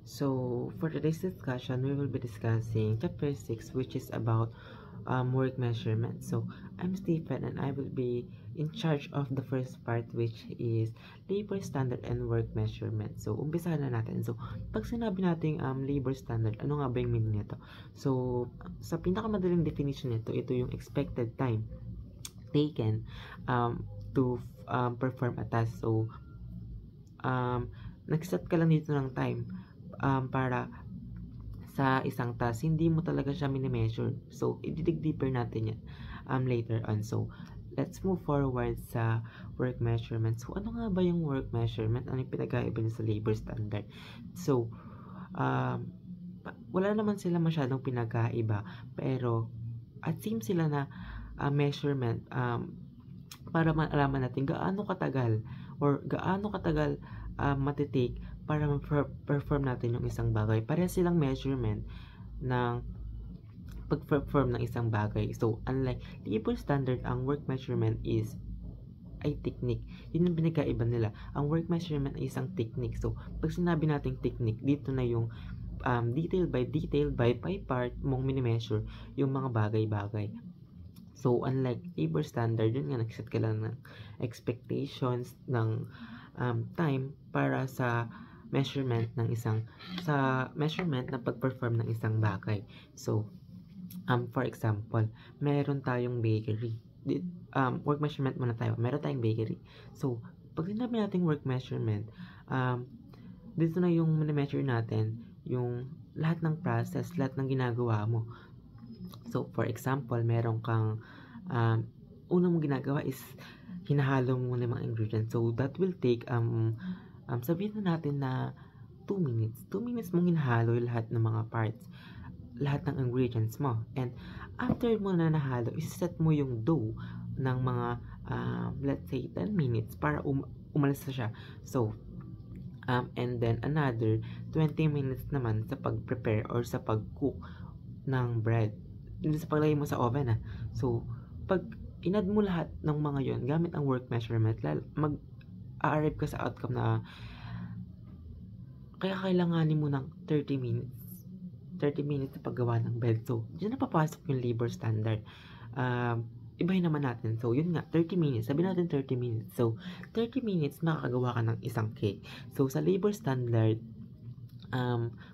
So, for today's discussion, we will be discussing chapter 6, which is about work measurement. So, I'm Stephen and I will be in charge of the first part, which is labor standard and work measurement. So, umpisahan na natin. So, pag sinabi natin labor standard, ano nga ba yung meaning nito? So, sa pinakamadaling definition nito, ito yung expected time taken to perform a task. So, nag-set ka lang dito ng time para sa isang task, hindi mo talaga siya mini-measure. So, i-dig deeper natin yan later on. So, let's move forward sa work measurement. So, ano nga ba yung work measurement? Ano yung pinag-aiba niya sa labor standard? So, wala naman sila masyadong pinag-aiba, pero at same sila na measurement para malaman natin gaano katagal matitake para ma-perform natin yung isang bagay. Pareha silang measurement ng pag-perform ng isang bagay. So, unlike labor standard, ang work measurement ay technique. Yun yung pinagkaiba nila. Ang work measurement ay isang technique. So, pag sinabi nating technique, dito na yung detail by part mong mini-measure yung mga bagay-bagay. So, unlike labor standard, yun nga, nag-set ka lang ng expectations ng time para sa measurement ng pag-perform ng isang bagay. So, for example, meron tayong bakery. Work measurement muna tayo. Meron tayong bakery. So, pag sinabi natin work measurement, dito na yung measure natin yung lahat ng process, lahat ng ginagawa mo. So, for example, meron kang unang mong ginagawa is hinahalo mo ng mga ingredients. So, that will take sabihin na natin na 2 minutes. 2 minutes mong hinahalo yung lahat ng mga parts, lahat ng ingredients mo. And after mo na nahalo, iset mo yung dough ng mga let's say 10 minutes para umalis na siya. So, and then another 20 minutes naman sa pag-prepare or sa pag-cook ng bread. Hindi sa paglagay mo sa oven So, pag inad mo lahat ng mga yon gamit ang work measurement, mag-arrive ka sa outcome na kaya kailanganin mo ng 30 minutes. 30 minutes na paggawa ng bread. So, dyan na papasok yung labor standard. Ibahin naman natin. So, yun nga, 30 minutes. Sabi natin 30 minutes. So, 30 minutes, makakagawa ka ng isang cake. So, sa labor standard,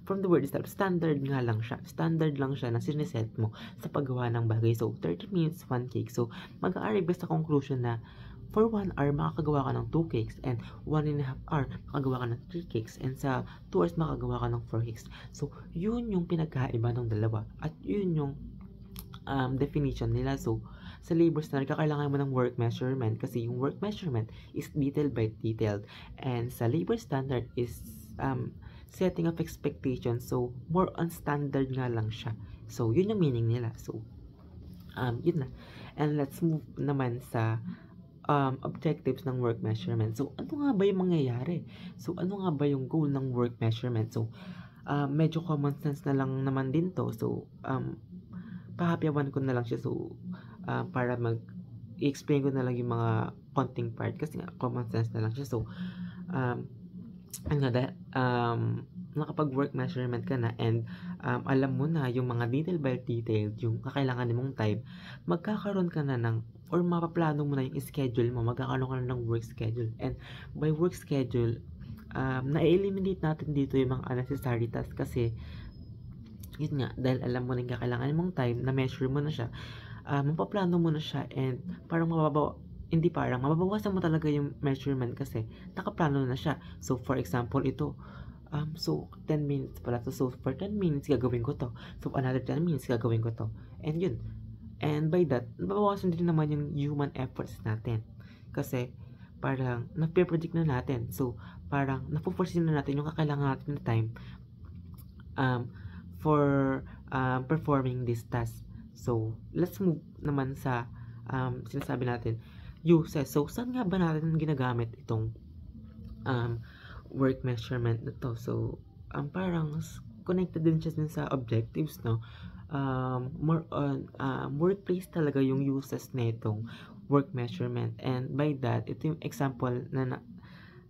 from the word itself, standard nga lang siya. Standard lang siya na siniset mo sa paggawa ng bagay. So, 30 minutes, 1 cake. So, mag-arrive sa conclusion na for 1 hour, makakagawa ka ng 2 cakes, and 1.5 hour, makakagawa ka ng 3 cakes, and sa 2 hours, makakagawa ka ng 4 cakes. So, yun yung pinagkaiba ng dalawa. At yun yung definition nila. So, sa labor standard, kakailangan mo ng work measurement kasi yung work measurement is detail by detailed. And sa labor standard is setting of expectations. So, more on standard nga lang siya. So, yun yung meaning nila. So, yun na. And let's move naman sa objectives ng work measurement. So, ano nga ba yung mangyayari? So, ano nga ba yung goal ng work measurement? So, medyo common sense na lang naman din to. So, pahapyawan ko na lang siya. So, para i-explain ko na lang yung mga konting part kasi nga common sense na lang siya. So, nakapag-work measurement ka na and alam mo na yung mga detail by detail, yung kakailangan mong time, magkakaroon ka na ng or mapaplano mo na yung schedule mo, magkakaroon ka na ng work schedule. And by work schedule, na-eliminate natin dito yung mga unnecessary tasks kasi yun nga, dahil alam mo na yung kakailangan mong time, na-measure mo na siya, mapaplano mo na siya and parang mababawasan mo talaga yung measurement kasi nakaplano na siya. So, for example, ito, so 10 minutes pala to. So, for 10 minutes, gagawin ko to. So, another 10 minutes, gagawin ko to. And yun. And by that, nababawasan din naman yung human efforts natin. Kasi, parang, na-predict na natin. So, parang, napuforce na natin yung kakailangan natin na time for performing this task. So, let's move naman sa sinasabi natin, uses. So, saan nga ba natin ginagamit itong work measurement na to? So, parang connected din siya sa objectives, no? More on workplace talaga yung uses na itong work measurement. And by that, ito yung example na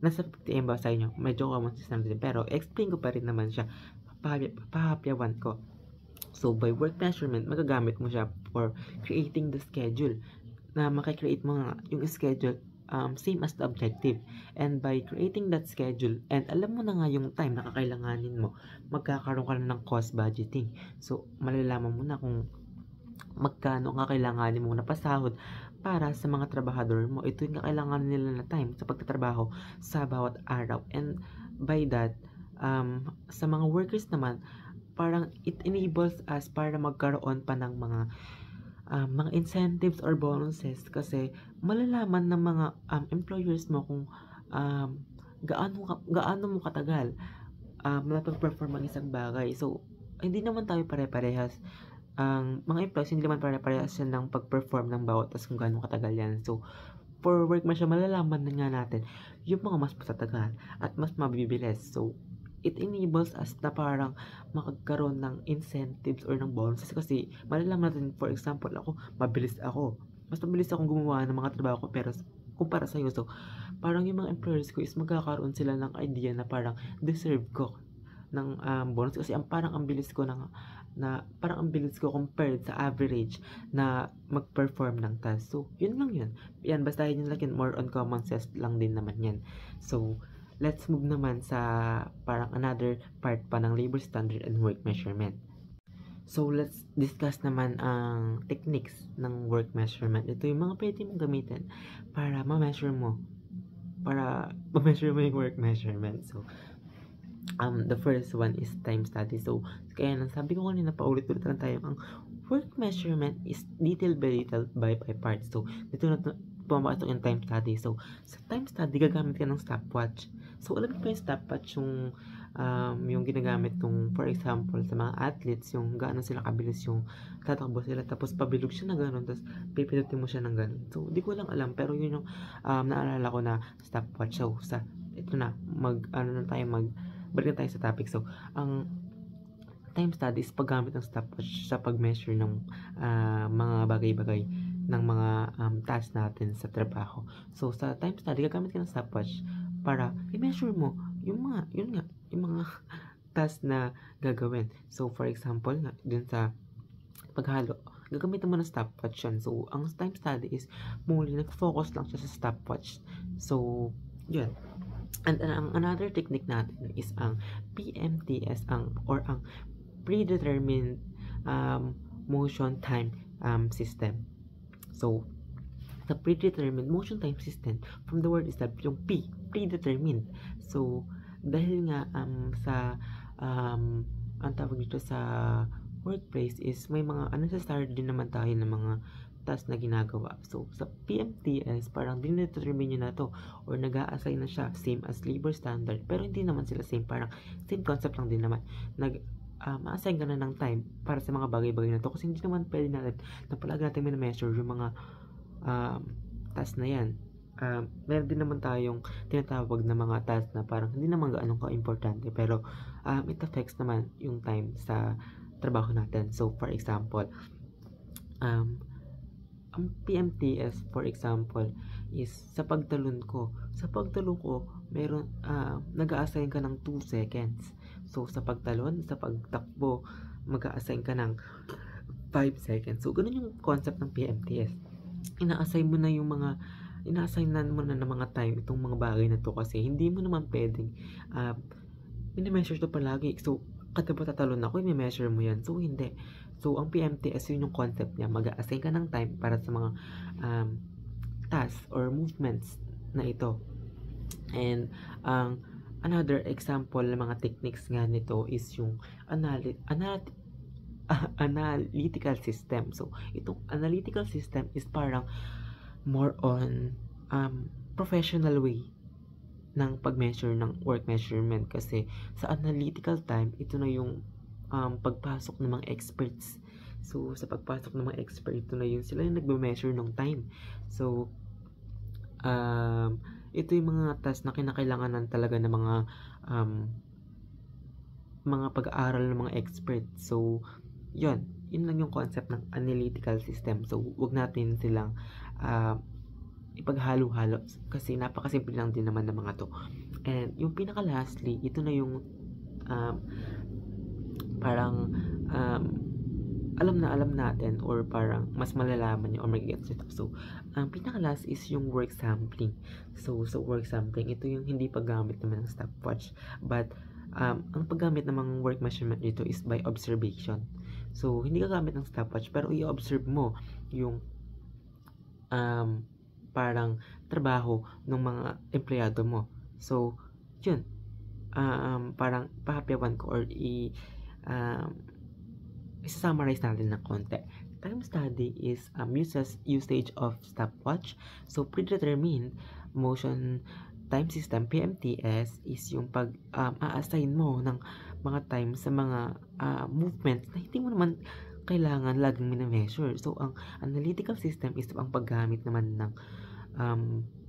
nasa 50M ba sa inyo? Medyo common system din, pero explain ko pa rin naman siya. Pahapyawan ko. So, by work measurement, magagamit mo siya for creating the schedule. Na makikreate mo nga yung schedule same as the objective. And by creating that schedule, and alam mo na nga yung time na kakailanganin mo, magkakaroon ka na ng cost budgeting. So, malalaman mo na kung magkano ang kakailanganin mo na pasahod para sa mga trabahador mo. Ito yung kakailanganin nila na time sa pagtatrabaho sa bawat araw. And by that, sa mga workers naman, parang it enables us para magkaroon pa ng mga incentives or bonuses kasi malalaman ng mga employers mo kung gaano mo katagal napag-perform ang isang bagay. So, hindi naman tayo pare-parehas. Ang mga employees hindi naman pare-parehas yan ng pag-perform ng bawat task kung gaano katagal yan. So, for work man siya, malalaman na nga natin yung mga mas matatagal at mas mabibilis. So, it enables us na parang makagkaroon ng incentives or ng bonuses kasi malalaman natin, for example, mas mabilis akong gumawa ng mga trabaho ko pero kumpara sa'yo. So, parang yung mga employers ko is magkakaroon sila ng idea na parang deserve ko ng bonus kasi parang ang bilis ko compared sa average na mag-perform ng task. So, yun lang yun. Yan, basta yun lang yun, more on common sense lang din naman yan. So, let's move naman sa parang another part pa ng labor standard and work measurement. So, let's discuss naman ang techniques ng work measurement. Ito yung mga pwede mong gamitin para ma-measure mo yung work measurement. So, the first one is time study. So, kaya nang sabi ko kanina, paulit-ulit lang tayo. Ang work measurement is detail by part. So, dito na pumapasok yung time study. So, sa time study, gagamit ka ng stopwatch. So, alam mo ba yung stopwatch yung ginagamit kung, for example, sa mga athletes, yung gaano sila kabilis yung tatakbo sila, tapos pabilog siya na gano'n, tapos pipinutin mo siya ng gano'n. So, di ko lang alam, pero yun yung naalala ko na stopwatch. So, ito na, balik na tayo sa topic. So, ang time study is paggamit ng stopwatch sa pag-measure ng mga bagay-bagay ng mga task natin sa trabaho. So, sa time study, gagamit ka ng stopwatch para i-measure mo yung mga task na gagawin. So, for example, dun sa paghalo, gagamitin mo ng stopwatch yan. So, ang time study is muli nag-focus lang siya sa stopwatch. So, yun. And ang another technique natin is ang PMTS or ang predetermined motion time system. So, the predetermined motion time system, from the word is that yung predetermined. So, dahil nga ang tawag dito sa workplace is may mga unnecessary din naman tayo ng mga task na ginagawa. So, sa PMTS, parang dinedetermine nyo na to or nag-a-assign na siya, same as labor standard. Pero hindi naman sila same, parang same concept lang din naman. Ma-assign ka na ng time para sa mga bagay-bagay na to kasi hindi naman pwede natin na palagi natin measure yung mga task na yan. Meron din naman tayong tinatawag na mga task na parang hindi naman gaano ka-importante pero it affects naman yung time sa trabaho natin. So, for example, ang PMTS, for example, is sa pagtalon ko, meron nag-a-assign ka ng 2 seconds. So, sa pagtakbo, mag-a-assign ka ng 5 seconds. So, ganun yung concept ng PMTS. Ina-assign mo na ng mga time itong mga bagay na to kasi hindi mo naman pwedeng i-measure to palagi. So, kada ba tatalon ako, i-measure mo yan. So, hindi. So, ang PMTS, yun yung concept niya. Mag-a-assign ka ng time para sa mga tasks or movements na ito. And, another example ng mga techniques nga nito is yung analytical system. So, itong analytical system is parang more on professional way ng pag-measure ng work measurement kasi sa analytical time, ito na yung pagpasok ng mga experts. So, sa pagpasok ng mga experts, ito na yung sila yung nagme-measure ng time. So, ito yung mga task na kinakailanganan talaga ng mga pag-aaral ng mga experts. So, yun lang yung concept ng analytical system. So, wag natin silang ipaghalo-halo kasi napakasimple lang din naman ng mga to. And yung pinaka lastly, ito na yung parang alam natin or parang mas malalaman nyo or mag-get ito. So, ang pinaka-last is yung work sampling. So, sa work sampling, ito yung hindi paggamit naman ng stopwatch. But, ang paggamit ng mga work measurement dito is by observation. So, hindi ka gamit ng stopwatch, pero i-observe mo yung parang trabaho ng mga empleyado mo. So, yun. Parang pahapyawan ko or isa-summarize natin ng konti. Time study is usage of stopwatch. So, predetermined motion time system, PMTS, is yung pag-a-assign mo ng mga time sa mga movements na hindi mo naman kailangan laging mina-measure. So, ang analytical system is ang paggamit naman ng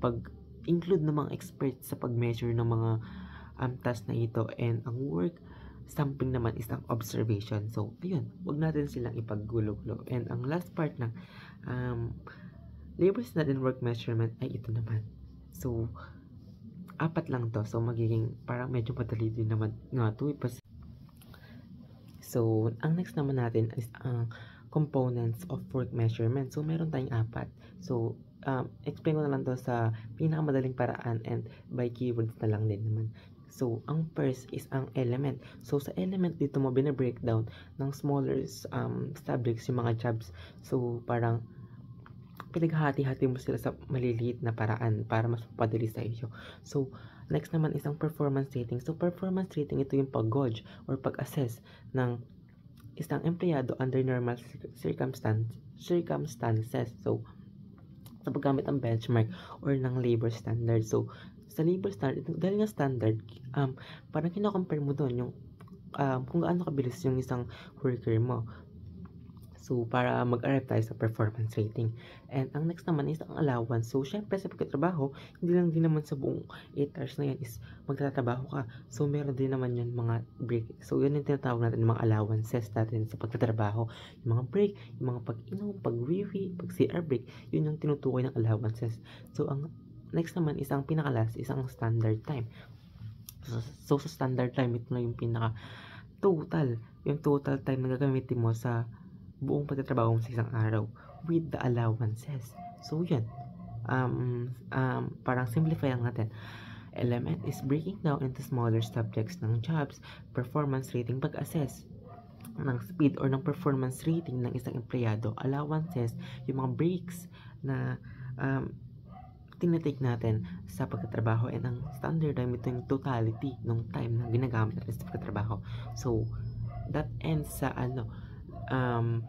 pag-include ng mga experts sa pag-measure ng mga task na ito, and ang work sampling naman is ang observation. So, ayun, wag natin silang ipaggulo-gulo. And ang last part ng labor standard and work measurement ay ito naman. So, 4 lang to. So, magiging parang medyo madali din naman nga to. So, ang next naman natin is ang components of work measurement. So, meron tayong 4. So, explain ko na lang to sa pinakamadaling paraan and by keywords na lang din naman. So, ang first is ang element. So, sa element dito mo bina-breakdown ng smaller subjects, yung mga jobs. So, parang pinaghati-hati mo sila sa maliliit na paraan para mas mapadali sa iyo. So, next naman is ang performance rating. So, performance rating, ito yung pag-gauge or pag-assess ng isang empleyado under normal circumstances. So, sa paggamit ng benchmark or ng labor standard. So, sa labor standard, dahil nga standard, parang kino-compare mo doon yung kung gaano kabilis yung isang worker mo. So, para mag-arrive tayo sa performance rating. And ang next naman is ang allowance. So, syempre sa pagkatrabaho, hindi lang din naman sa buong 8 hours na yan is magtatrabaho ka. So, meron din naman yun mga break. So, yun yung tinatawag natin mga allowances natin sa pagtatrabaho. Yung mga break, yung mga pag-inom, pag-wiwi, pag-CR break, yun yung tinutukoy ng allowances. So, ang next naman is ang pinaka-last is ang standard time. So, sa standard time, ito na yung pinaka-total. Yung total time na gagamitin mo sa buong pagtatrabaho mo sa isang araw with the allowances. So, yun. Parang simplify lang natin. Element is breaking down into smaller subjects ng jobs, performance rating, pag-assess ng speed or ng performance rating ng isang empleyado, allowances, yung mga breaks na tinitake natin sa pagtatrabaho, and ang standard time, ito yung totality ng time na ginagamit natin sa pagtatrabaho. So, that ends sa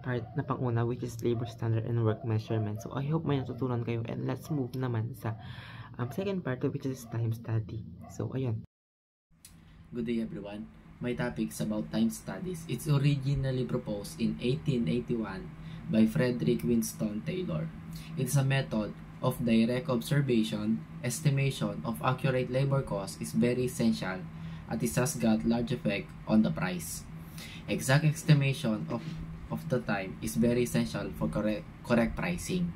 part na panguna, which is labor standard and work measurement. So, I hope may natutunan kayo, and let's move naman sa second part, which is time study. So, ayun. Good day everyone. My topic is about time studies. It's originally proposed in 1881 by Frederick Winston Taylor. It's a method of direct observation. Estimation of accurate labor cost is very essential, at it has got large effect on the price. Exact estimation of the time is very essential for correct pricing.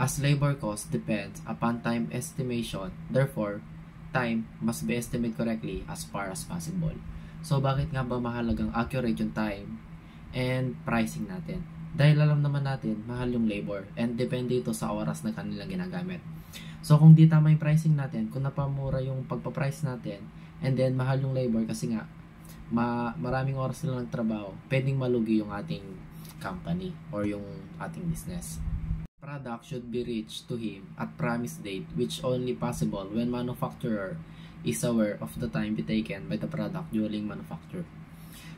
As labor cost depends upon time estimation, therefore, time must be estimated correctly as far as possible. So, bakit nga ba mahalagang accurate yung time and pricing natin? Dahil alam naman natin, mahal yung labor and depende ito sa oras na kanilang ginagamit. So, kung di tama yung pricing natin, kung napamura yung pagpaprice natin, and then mahal yung labor kasi nga, maraming oras nila nagtrabaho, pwedeng malugi yung ating company or yung ating business. Product should be reached to him at promised date, which only possible when manufacturer is aware of the time taken by the product during manufacture.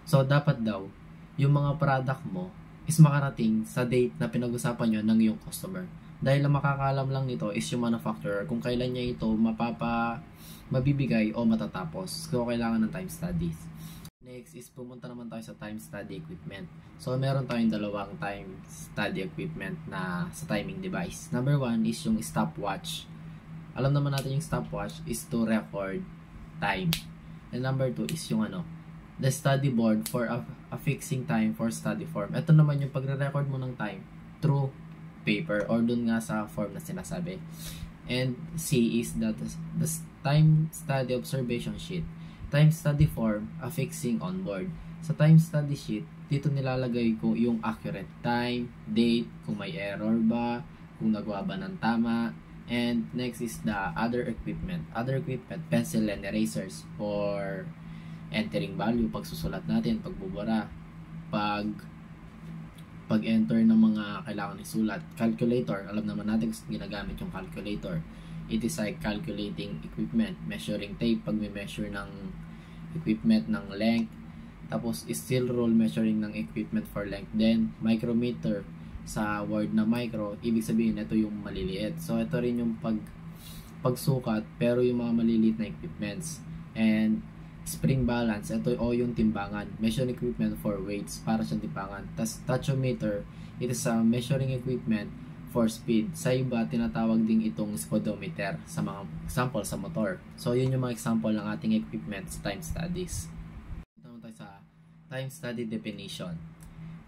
So, dapat daw, yung mga product mo is makarating sa date na pinag-usapan nyo ng iyong customer. Dahil ang makakaalam lang nito is yung manufacturer kung kailan niya ito mabibigay o matatapos. So, kailangan ng time studies. Next is pumunta naman tayo sa time study equipment. So, meron tayong dalawang time study equipment na sa timing device. Number 1 is yung stopwatch. Alam naman natin yung stopwatch is to record time. And number 2 is yung the study board for a fixing time for study form. Ito naman yung pagre-record mo ng time through paper or dun nga sa form na sinasabi. And C is the time study observation sheet. Time study form affixing on board. Sa time study sheet, dito nilalagay ko yung accurate time, date, kung may error ba, kung nagawa ba ng tama. And next is the other equipment. Other equipment, pencil and erasers for entering value, pagsusulat natin, pagbubura, pag-enter ng mga kailangan isulat. Calculator, alam naman natin kung ginagamit yung calculator. It is like calculating equipment, measuring tape, pag may measure ng equipment ng length. Tapos, steel rule, measuring ng equipment for length. Then, micrometer, sa word na micro, ibig sabihin, ito yung maliliit. So, ito rin yung pagsukat, pero yung mga maliliit na equipments. And, spring balance, ito o yung timbangan. Measuring equipment for weights, para siyang timbangan. Tapos, tachometer, it is a measuring equipment for speed. Sa iba, tinatawag din itong speedometer sa mga example sa motor. So, yun yung mga example ng ating equipment sa time studies. Sa time study definition,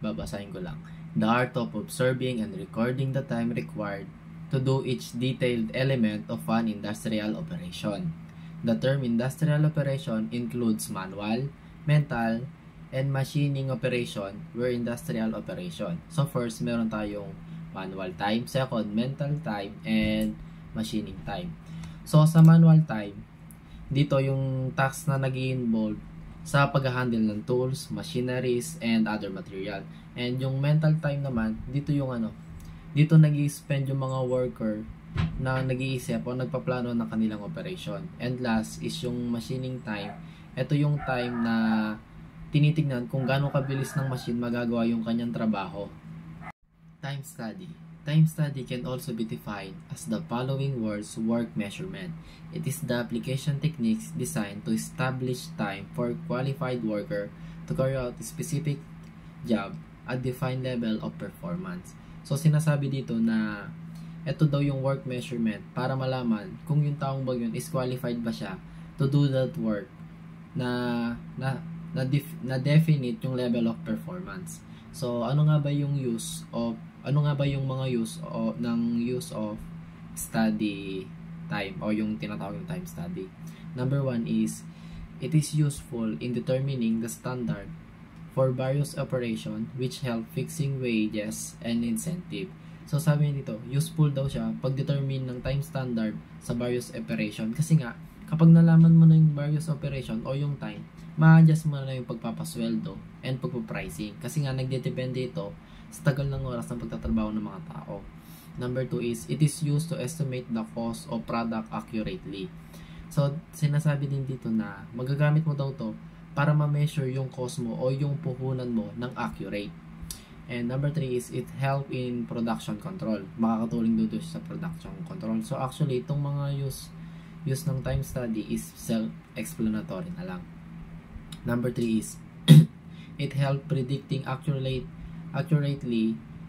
babasahin ko lang. The art of observing and recording the time required to do each detailed element of an industrial operation. The term industrial operation includes manual, mental, and machining operation where industrial operation. So first, meron tayong manual time, second, mental time, and machining time. So sa manual time, dito yung tasks na nag-i-involve sa pag-handle ng tools, machineries, and other material. And yung mental time naman, dito yung dito nag-i-spend yung mga worker na nag-iisip o nagpaplano ng kanilang operation. And last is yung machining time. Ito yung time na tinitignan kung gaano kabilis ng machine magagawa yung kanyang trabaho. Time study. Time study can also be defined as the following words: work measurement. It is the application techniques designed to establish time for qualified worker to carry out a specific job at defined level of performance. So, sinasabi dito na ito daw yung work measurement para malaman kung yung taong bagyon is qualified ba siya to do that work na definite yung level of performance. So, ano nga ba yung mga use of study time o yung tinatawag yung time study? Number 1 is, it is useful in determining the standard for various operation which help fixing wages and incentive. So, sabi niya dito, useful daw siya pag-determine ng time standard sa various operation. Kasi nga, kapag nalaman mo na yung various operation o yung time, ma-adjust mo na yung pagpapasweldo and pagpapricing. Kasi nga, nagdedepende ito sa tagal ng oras ng pagtatrabaho ng mga tao. Number 2 is, it is used to estimate the cost of product accurately. So, sinasabi din dito na magagamit mo daw to para ma-measure yung cost mo o yung puhunan mo ng accurate. And number 3 is, it help in production control. Makakatulong dito sa production control. So, actually, itong mga use ng time study is self-explanatory na lang. Number 3 is, it help predicting accurately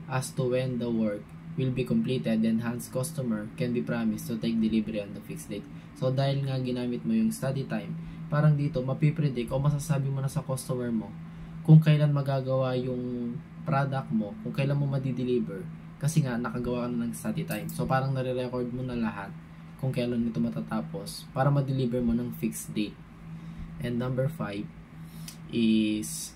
as to when the work will be completed, and hence customer can be promised to take delivery on the fixed date. So, dahil nga ginamit mo yung study time, parang dito, mapipredict o masasabi mo na sa customer mo kung kailan magagawa yung product mo, kung kailan mo madideliver, kasi nga, nakagawa ka na ng study time. So, parang nare-record mo na lahat kung kailan ito matatapos para ma-deliver mo ng fixed date. And number 5 is,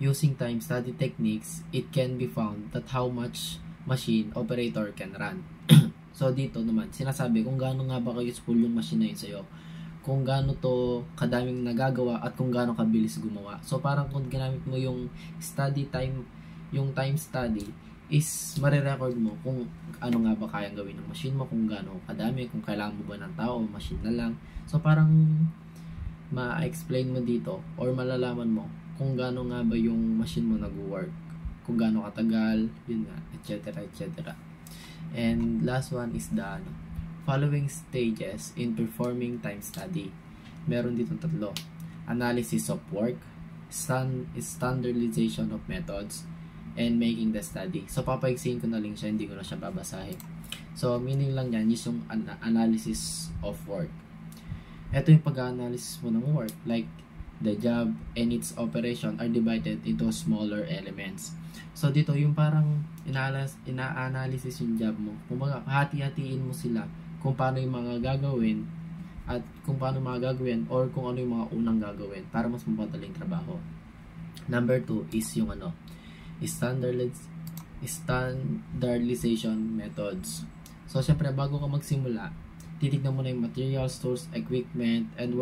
using time study techniques, it can be found that how much machine operator can run. So, dito naman, sinasabi kung gaano nga ba ka-useful yung machine na yun sa'yo, kung gaano to kadaming nagagawa at kung gaano kabilis gumawa. So, parang kung ginamit mo yung study time, yung time study, is marirecord mo kung ano nga ba kayang gawin ng machine mo, kung gaano kadami, kung kailangan mo ba ng tao o machine na lang. So, parang ma-explain mo dito or malalaman mo kung gaano nga ba yung machine mo nag-work, kung gaano katagal, yun nga, etc. etc. And last one is the following stages in performing time study. Meron dito 3. Analysis of work, standardization of methods, and making the study. So, papaigsihin ko na lang siya, hindi ko na siya babasahin. So, meaning lang yan is yung analysis of work. Ito yung pag-analysis mo ng work. Like, The job and its operation are divided into smaller elements. So dito yung parang ina-analysis yung job mo. Kumbaga, hati-hatiin mo sila kung paano yung mga gagawin at kung paano mga gagawin or kung ano yung mga unang gagawin para mas mapadaling trabaho. Number 2 is yung standardization methods. So syempre bago ka magsimula, titignan mo na yung materials, tools, equipment, and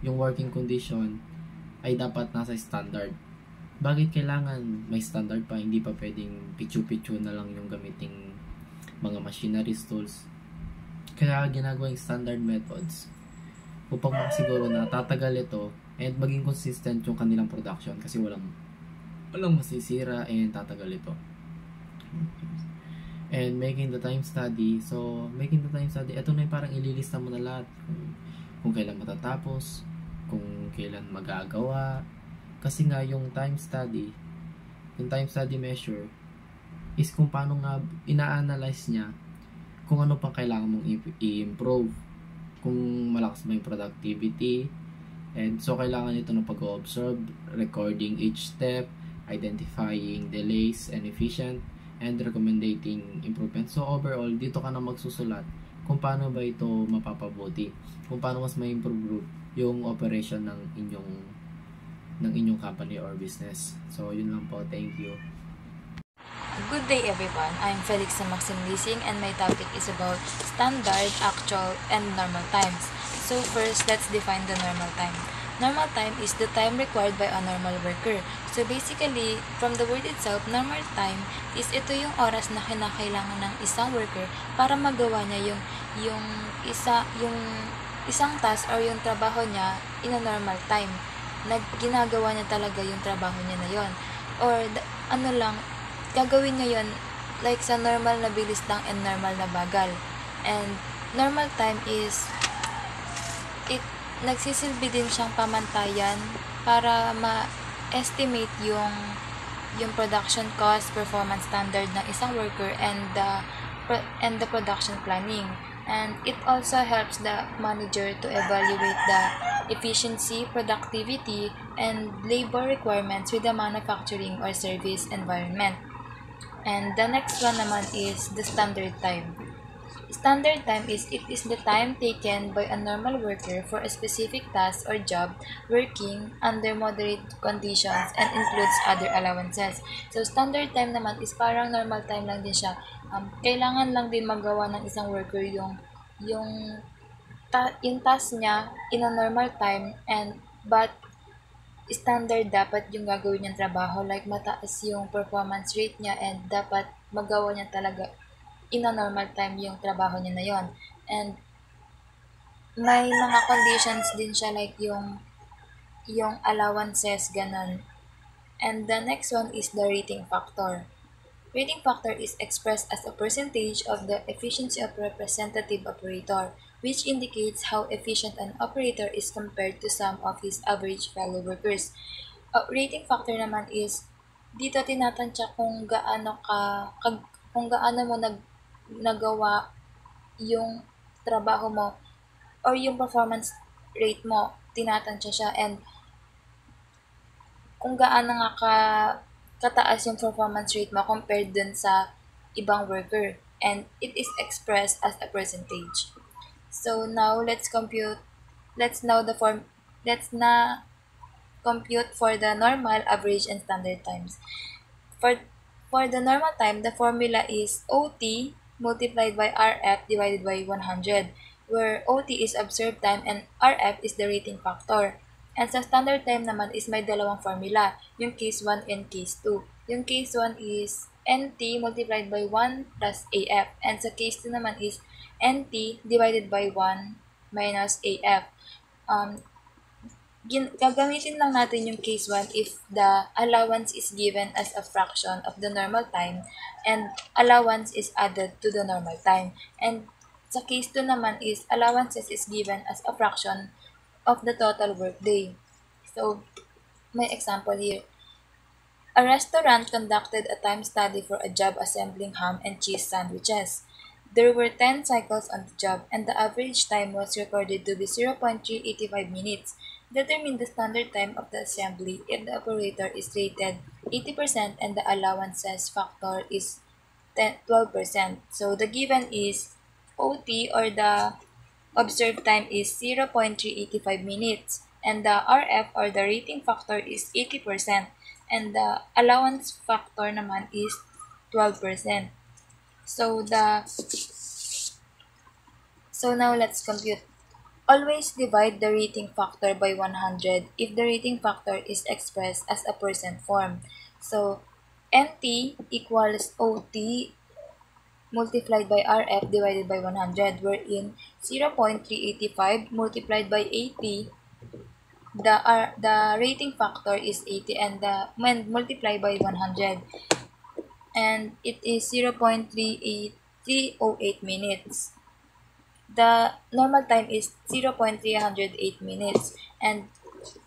yung working condition ay dapat nasa standard. Bakit kailangan may standard pa? Hindi pa pwedeng pichu-pichu na lang yung gamiting mga machineries, tools. Kaya ginagawa yung standard methods upang makasiguro na tatagal ito and maging consistent yung kanilang production kasi walang masisira and tatagal ito. And making the time study. So, making the time study, ito na yung parang ililista mo na lahat. Kung kailan matatapos, kung kailan magagawa. Kasi nga yung time study measure is kung paano nga ina-analyze niya kung ano pang kailangan mong i-improve. Kung malakas ba yung productivity. And so, kailangan ito ng pag-observe, recording each step, identifying delays and efficient, and recommending improvement. So, overall, dito ka na magsusulat kung paano ba ito mapapabuti. Kung paano mas may improve yung operation ng inyong company or business. So, yun lang po. Thank you. Good day everyone, I'm Felix Maxim Lising and my topic is about standard, actual, and normal times. So first, let's define the normal time. Normal time is the time required by a normal worker. So basically, from the word itself, normal time is ito yung oras na kinakailangan ng isang worker para magawa niya yung isang task or yung trabaho niya in a normal time. Ginagawa niya talaga yung trabaho niya na yon. Or gagawin niya yun like sa normal na bilis lang and normal na bagal. And normal time is nagsisilbi din siyang pamantayan para ma-estimate yung production cost, performance standard ng isang worker and the production planning. And it also helps the manager to evaluate the efficiency, productivity, and labor requirements with the manufacturing or service environment. And the next one naman is the standard time. Standard time is the time taken by a normal worker for a specific task or job working under moderate conditions and includes other allowances. So standard time naman is parang normal time lang din siya. Kailangan lang din magawa ng isang worker yung task niya in a normal time but standard dapat yung gagawin niyang trabaho, like mataas yung performance rate niya and dapat magawa niya talaga in a normal time yung trabaho niya na yon. And may mga conditions din siya like yung allowances, ganon. And the next one is the rating factor. Rating factor is expressed as a percentage of the efficiency of representative operator, which indicates how efficient an operator is compared to some of his average fellow workers. Rating factor naman is dito tinatansya kung gaano mo nagawa yung trabaho mo or yung performance rate mo, tinatansya siya, and kung gaano nga kataas yung performance rate mo compared dun sa ibang worker, and it is expressed as a percentage. So now let's compute for the normal, average, and standard times. For the normal time, the formula is OT multiplied by RF divided by 100, where OT is observed time and RF is the rating factor. And sa standard time naman is may dalawang formula, yung case 1 and case 2. Yung case 1 is NT multiplied by 1 plus AF, and sa case 2 naman is NT divided by 1 minus AF. Gagamitin lang natin yung case 1 if the allowance is given as a fraction of the normal time and allowance is added to the normal time. And sa case 2 naman is allowances is given as a fraction of the total workday. So, may example here. A restaurant conducted a time study for a job assembling ham and cheese sandwiches. There were 10 cycles on the job, and the average time was recorded to be 0.385 minutes. Determine the standard time of the assembly if the operator is rated 80% and the allowances factor is 12%. So the given is OT, or the observed time, is 0.385 minutes, and the RF, or the rating factor, is 80%, and the allowance factor naman is 12%. So now let's compute. Always divide the rating factor by 100 if the rating factor is expressed as a percent form. So NT equals OT multiplied by RF divided by 100, wherein 0.385 multiplied by 80, the rating factor is 80, and multiplied by 100, and it is 0.308 minutes. The normal time is 0.308 minutes, and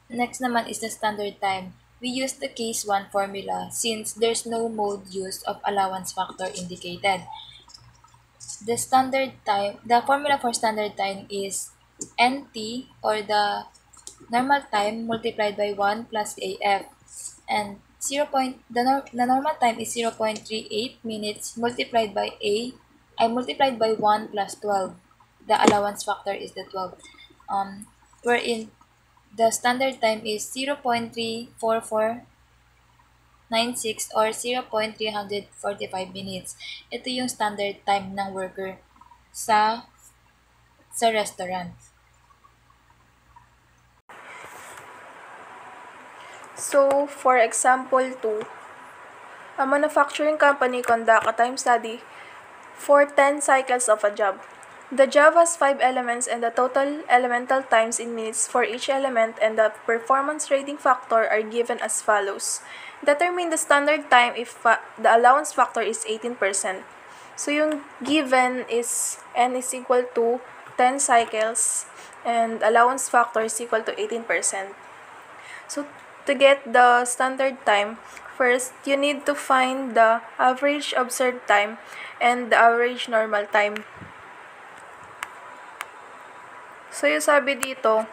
next naman is the standard time. We use the case 1 formula since there's no mode use of allowance factor indicated. The formula for standard time is NT, or the normal time, multiplied by 1 plus AF, and the normal time is 0.38 minutes multiplied by multiplied by 1 plus 12. The allowance factor is the 12, wherein the standard time is 0.34496 or 0.345 minutes. Ito yung standard time ng worker sa restaurant. So, for example 2, a manufacturing company conduct a time study for 10 cycles of a job. The job has 5 elements, and the total elemental times in minutes for each element and the performance rating factor are given as follows. Determine the standard time if the allowance factor is 18%. So, yung given is N is equal to 10 cycles and allowance factor is equal to 18%. So, to get the standard time, first, you need to find the average observed time and the average normal time. So, yung sabi dito,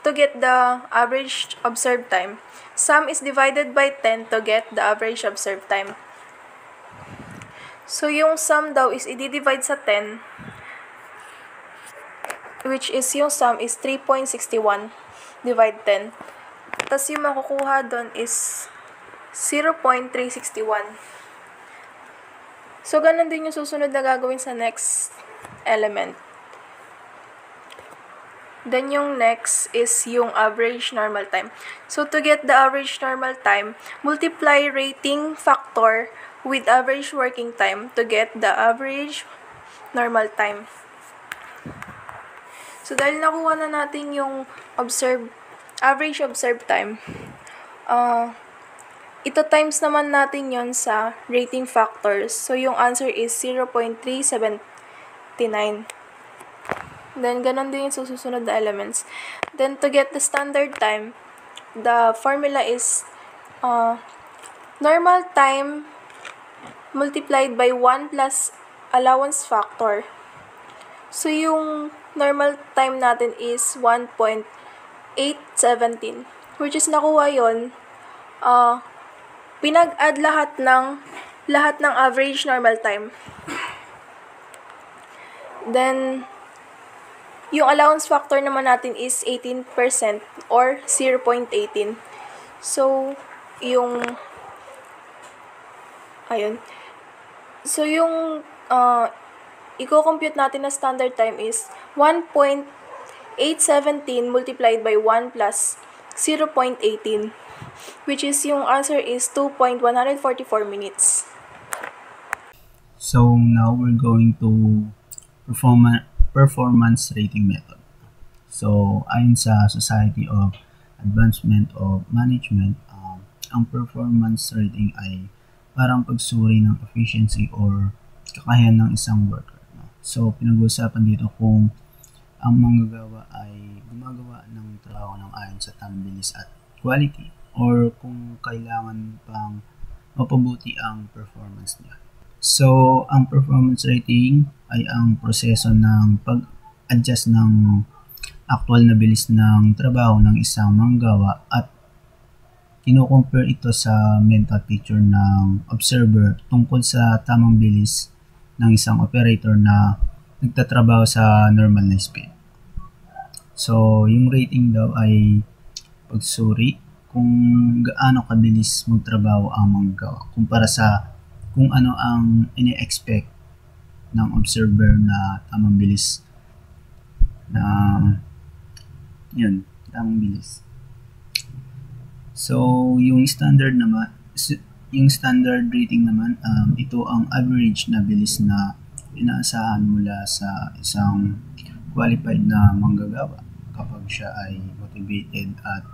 to get the average observed time, sum is divided by 10 to get the average observed time. So, yung sum daw is i-divide sa 10, which is yung sum is 3.61 divide 10. Tapos yung makukuha doon is 0.361. So, ganun din yung susunod na gagawin sa next element. Then, yung next is yung average normal time. So, to get the average normal time, multiply rating factor with average working time to get the average normal time. So, dahil nakuha na natin yung average observed time, ito times naman natin yon sa rating factors. So, yung answer is 0.379. Then, ganun din yung susunod na elements. Then, to get the standard time, the formula is normal time multiplied by 1 plus allowance factor. So, yung normal time natin is 1.817, which is nakuha yon, pinag-add lahat ng average normal time. Then, yung allowance factor naman natin is 18% or 0.18. So, So, yung i-compute natin na standard time is 1.817 multiplied by 1 plus 0.18, which is yung answer is 2.144 minutes. So, now we're going to performance rating method. So, ayon sa Society of Advancement of Management, ang performance rating ay parang pagsuri ng efficiency or kakayahan ng isang worker. So, pinag-uusapan dito kung ang manggagawa ay gumagawa ng trabaho ng ayon sa tamang bilis at quality, or kung kailangan pang mapabuti ang performance niya. So, ang performance rating ay ang proseso ng pag-adjust ng actual na bilis ng trabaho ng isang manggagawa at kino-compare ito sa mental picture ng observer tungkol sa tamang bilis ng isang operator na nagtatrabaho sa normal na speed. So, yung rating daw ay pagsuri kung gaano kabilis magtrabaho ang manggagawa kumpara sa kung ano ang ine-expect ng observer na tamang bilis na yun, tamang bilis. So, yung standard rating naman, ito ang average na bilis na inaasahan mula sa isang qualified na manggagawa kapag siya ay motivated at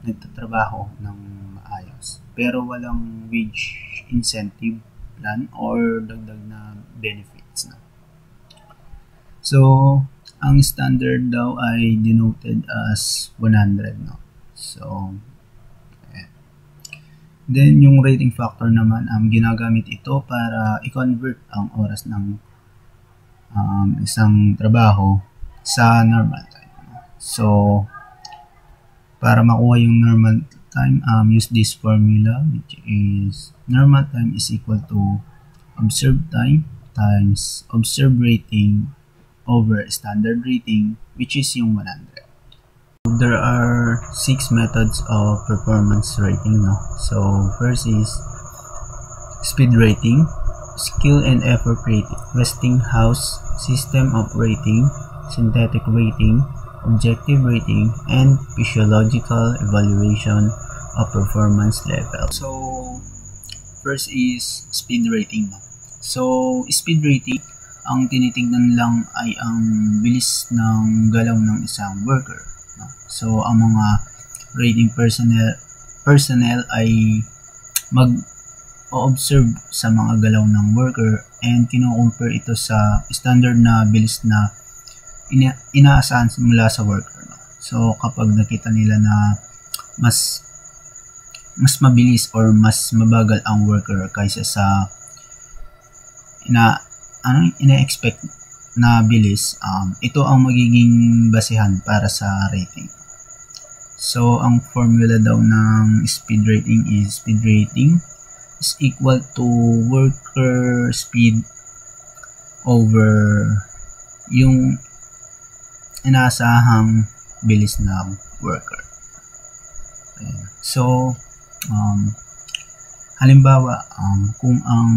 nagtatrabaho ng maayos. Pero walang wage incentive plan or dagdag na benefits na. So, ang standard daw ay denoted as 100, no? So, then, yung rating factor naman, ginagamit ito para i-convert ang oras ng isang trabaho sa normal time. So, para makuha yung normal time, use this formula, which is normal time is equal to observed time times observed rating over standard rating, which is yung 100. There are 6 methods of performance rating, no? So, first is speed rating, skill and effort rating, Westinghouse system of rating, synthetic rating, objective rating, and physiological evaluation of performance level. So, first is speed rating, no? So, speed rating, ang tinitingnan lang ay ang bilis ng galaw ng isang worker. So, ang mga rating personnel ay mag-observe sa mga galaw ng worker and kino-compare ito sa standard na bilis na inaasahan mula sa worker. So, kapag nakita nila na mas mabilis or mas mabagal ang worker kaysa sa ina-expect na bilis, ito ang magiging basehan para sa rating. So, ang formula daw ng speed rating is equal to worker speed over yung inaasahang bilis ng worker. Ayan. So, halimbawa, kung ang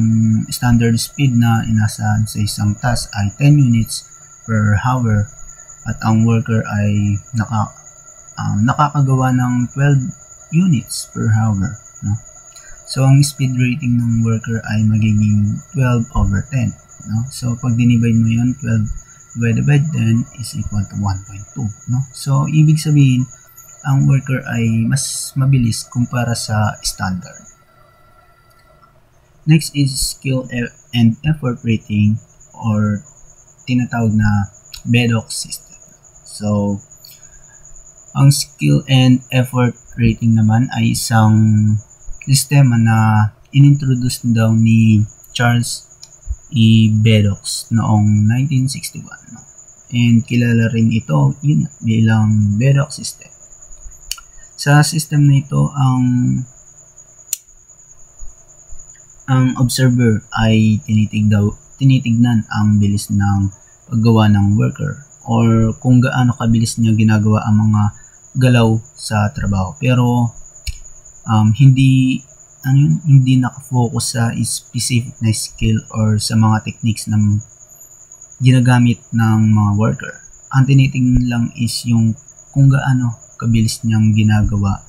standard speed na inasahan sa isang task ay 10 units per hour at ang worker ay nakakagawa ng 12 units per hour, no? So, ang speed rating ng worker ay magiging 12 over 10, no? So, pag dinivide mo yun, 12 divided by 10 is equal to 1.2, no? So, ibig sabihin, ang worker ay mas mabilis kumpara sa standard. Next is skill and effort rating or tinatawag na BEDOC system. So, ang skill and effort rating naman ay isang sistema na inintroduce daw ni Charles E. Beddoes noong 1961. No? And kilala rin ito bilang BEDOC system. Sa system na ito, ang observer ay tinitignan ang bilis ng paggawa ng worker or kung gaano kabilis niya ginagawa ang mga galaw sa trabaho. Pero hindi nakafocus sa specific na skill or sa mga techniques na ginagamit ng mga worker. Ang tinitingnan lang is yung kung gaano kabilis niyang ginagawa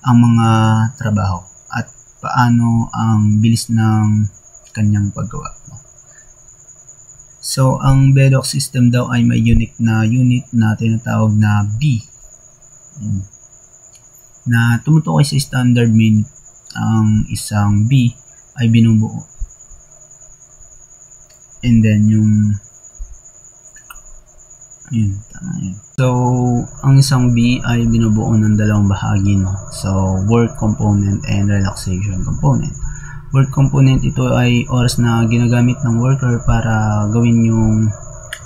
ang mga trabaho at paano ang bilis ng kanyang paggawa. So, ang BEDOC system daw ay may unique na unit na tinatawag na B. Na tumutukoy sa standard minute. Ang isang B ay binubuo. And then, tama yun. So, ang isang B ay binubuo ng dalawang bahagi, no? So, work component and relaxation component. Work component, ito ay oras na ginagamit ng worker para gawin yung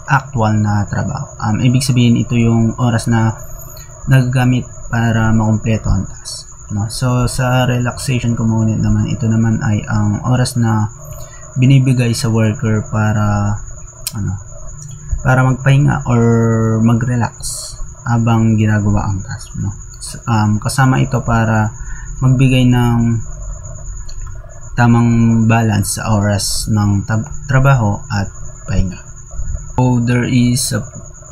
actual na trabaho. Ibig sabihin, ito yung oras na nagagamit para makumpleto ang task. No? So, sa relaxation component naman, ito naman ay ang oras na binibigay sa worker para magpahinga or mag-relax habang ginagawa ang task. No? So, kasama ito para magbigay ng tamang balance sa oras ng trabaho at pahinga. So, there is a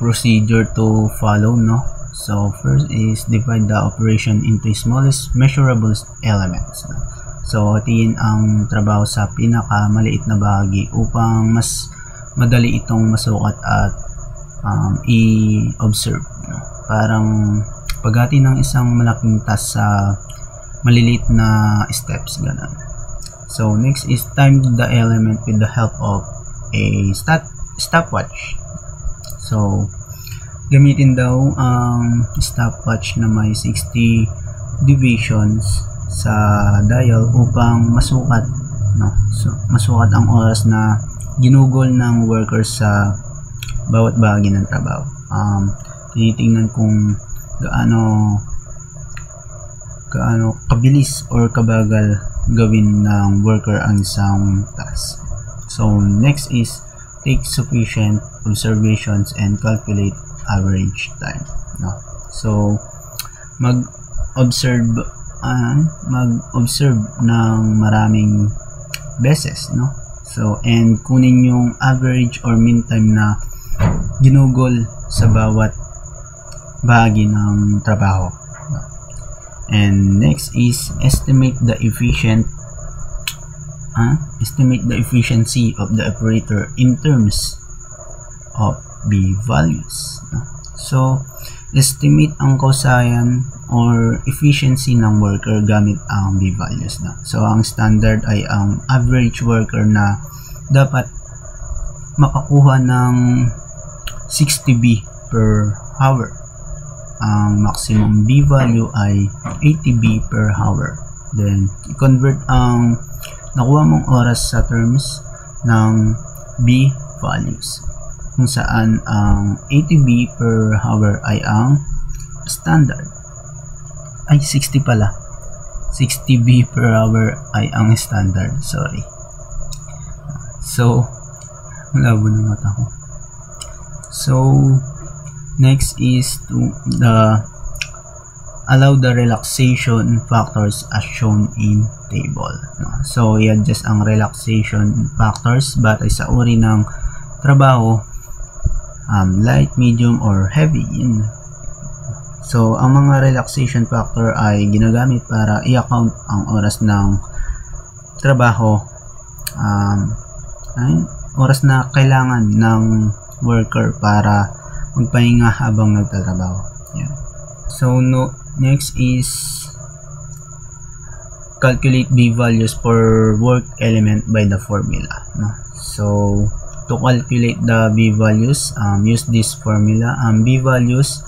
procedure to follow, no? So, first is divide the operation into smallest measurable elements. No? So, hatiin ang trabaho sa pinakamaliit na bahagi upang mas madali itong masukat at i-observe. No? Parang paghati ng isang malaking task sa maliliit na steps, ganun. So, next is time the element with the help of a stopwatch. So, gamitin daw ang stopwatch na may 60 divisions sa dial upang masukat, no? So, masukat ang oras na ginugol ng worker sa bawat bahagi ng trabaho. Tinitingnan kung gaano kabilis or kabagal gawin ng worker ang isang task. So, next is take sufficient observations and calculate average time. No? So, mag-observe ng maraming beses, no? So, and kunin yung average or mean time na ginugol sa bawat bahagi ng trabaho. And next is estimate the efficiency of the operator in terms of B values. So, estimate ang kausayan or efficiency ng worker gamit ang B values. So, ang standard ay ang average worker na dapat makakuha ng 60 B per hour. Ang maximum B value ay 80 B per hour. Then, i-convert ang nakuha mong oras sa terms ng B values, kung saan ang 80 B per hour ay ang standard. Ay, 60 pala. 60 B per hour ay ang standard. Sorry. So, malabo na mata ko. So, next is to allow the relaxation factors as shown in table. No? So, i-adjust ang relaxation factors batay sa uri ng trabaho, light, medium, or heavy. Yun. So, ang mga relaxation factor ay ginagamit para i-account ang oras ng trabaho, oras na kailangan ng worker para magpahinga habang nagtatrabaho. Yeah. So, next is calculate B values for work element by the formula. No? So, to calculate the B values, use this formula. B values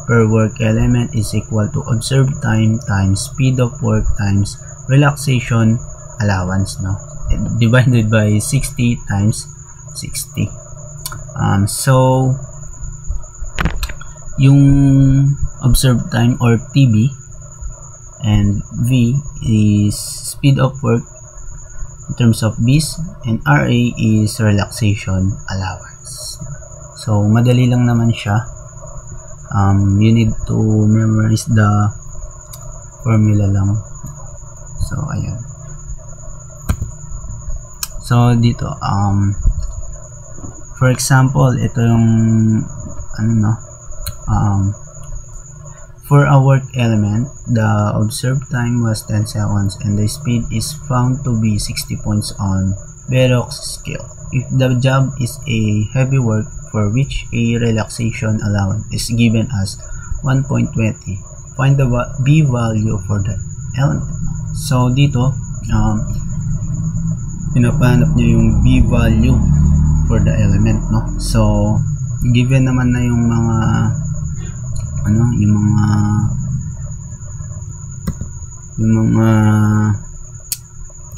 per work element is equal to observed time times speed of work times relaxation allowance. No? Divided by 60 times 60. So, yung observed time or TB and V is speed of work in terms of B's, and RA is relaxation allowance. So, madali lang naman siya. You need to memorize the formula lang. So, ayan. So, dito, for example, ito yung for a work element, the observed time was 10 seconds and the speed is found to be 60 points on Berox scale. If the job is a heavy work for which a relaxation allowance is given as 1.20, find the B value for that element. So, dito, pinapahanap niya yung B value for the element, no? So, given naman na yung mga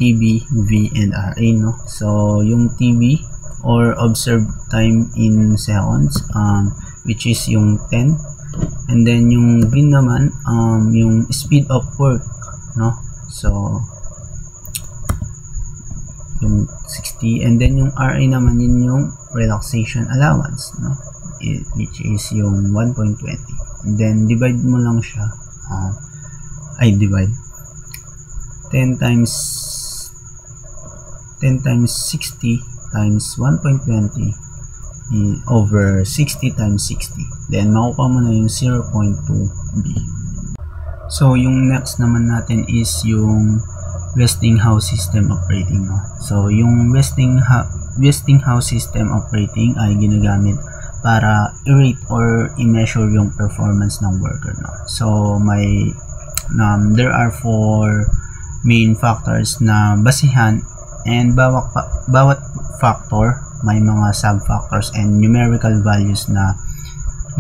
TB, V, and RA, no? So, yung TB or observed time in seconds, which is yung 10. And then yung V naman, yung speed of work, no? So yung 60. And then yung RA naman, yun yung relaxation allowance, no? Which is yung 1.20. And then divide mo lang siya, divide 10 times 60 times 1.20 over 60 times 60. Then makukuha mo na yung 0.2B. So yung next naman natin is yung Westinghouse system operating, no? So yung Westinghouse system operating ay ginagamit para i-rate or i-measure yung performance ng worker, no? So may there are 4 main factors na basihan, and bawat factor may mga sub-factors and numerical values na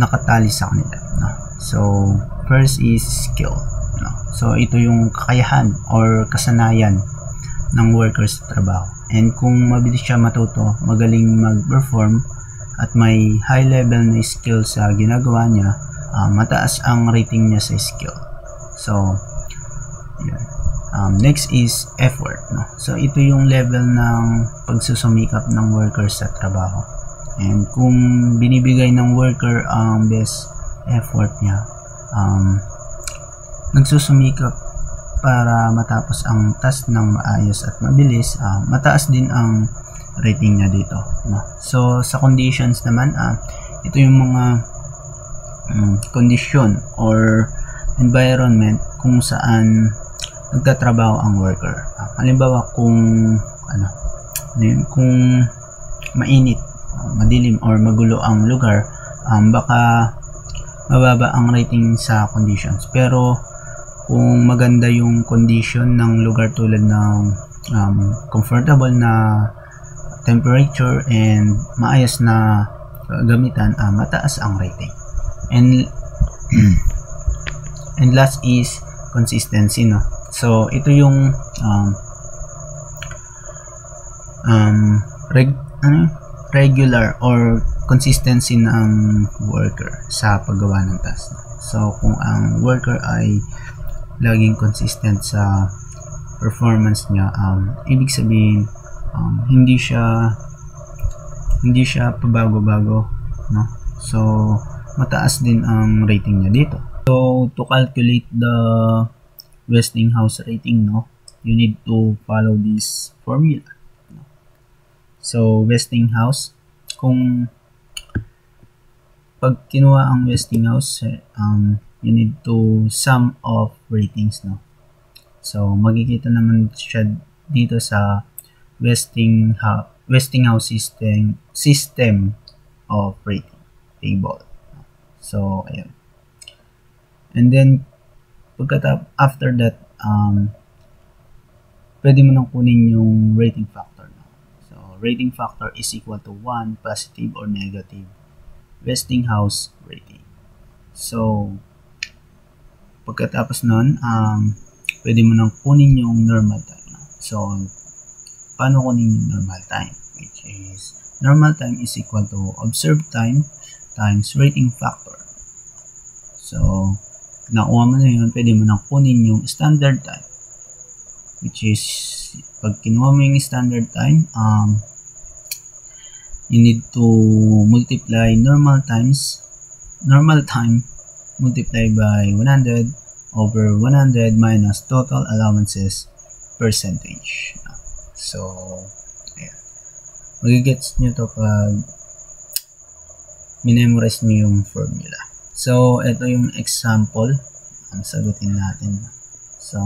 nakatali sa kanila, no? So first is skill, no? So ito yung kakayahan or kasanayan ng worker sa trabaho, and kung mabilis siya matuto, magaling mag-perform at may high level na skill sa ginagawa niya, mataas ang rating niya sa skill. So yun. Next is effort, no? So ito yung level ng pagsusumikap ng worker sa trabaho, and kung binibigay ng worker ang best effort niya, nagsusumikap para matapos ang task ng maayos at mabilis, mataas din ang rating niya dito, no? So sa conditions naman, ito yung mga condition or environment kung saan nagtatrabaho ang worker. Halimbawa kung kung mainit, madilim or magulo ang lugar, baka mababa ang rating sa conditions. Pero kung maganda yung condition ng lugar, tulad ng comfortable na temperature and maayos na gamitan, mataas ang rating. And and last is consistency, no? So ito yung regular or consistency ng worker sa paggawa ng task. So kung ang worker ay laging consistent sa performance niya, ibig sabihin hindi siya pabago-bago, no? So mataas din ang rating niya dito. So to calculate the Westinghouse rating, no, you need to follow this formula, no? So Westinghouse, kung pag kinuha ang Westinghouse, you need to sum of ratings, no? So magkikita naman siya dito sa Westinghouse system of rating table. So ayan. And then after that, pwede mo nang kunin yung rating factor, no? So rating factor is equal to 1, positive or negative Westinghouse rating. So pagkatapos nun, pwede mo nang kunin yung normal time, no? So paano kunin yung normal time? Which is normal time is equal to observed time times rating factor. So nakuha mo na yun, pwede mo nang kunin yung standard time, which is pag kinuha mo yung standard time, you need to multiply normal time multiply by 100 over 100 minus total allowances percentage. So ayan, magigets nyo to pag minemorize nyo yung formula. So ito yung example ang sagutin natin. So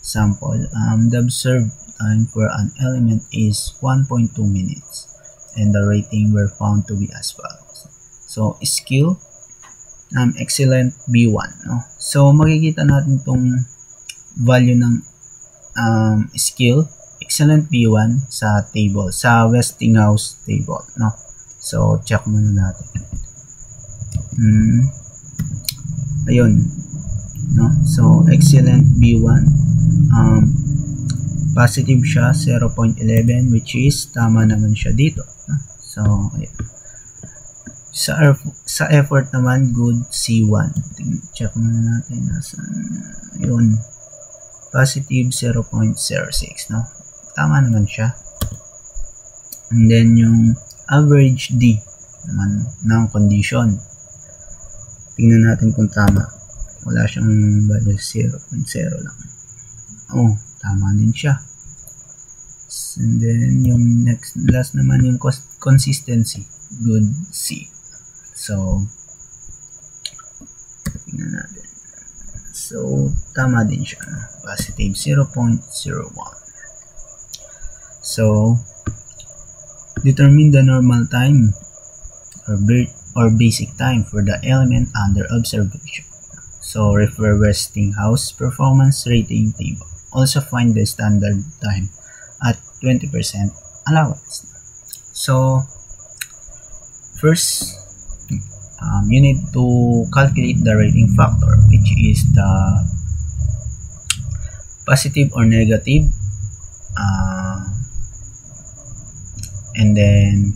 sample, the observed time for an element is 1.2 minutes and the rating were found to be as follows. So skill, excellent B1, no? So makikita natin tong value ng skill excellent B1 sa table, sa Westinghouse table, no? So check muna natin. Ayun, no? So excellent B1, positive siya, 0.11, which is tama naman siya dito. So, ayan. Sa effort naman, good, C1. Check muna natin. Yun. Positive, 0.06, no? Tama naman siya. And then, yung average D naman ng condition. Tingnan natin kung tama. Wala siyang value, 0.0 lang. Oh, tama din siya. And then, yung last naman, yung consistency. Good, C. So, tingnan natin. So, tama din siya. Positive, 0.01. So, determine the normal time or basic time for the element under observation. So, refer Westinghouse performance rating table. Also find the standard time at 20% allowance. So, first, you need to calculate the rating factor, which is the positive or negative, and then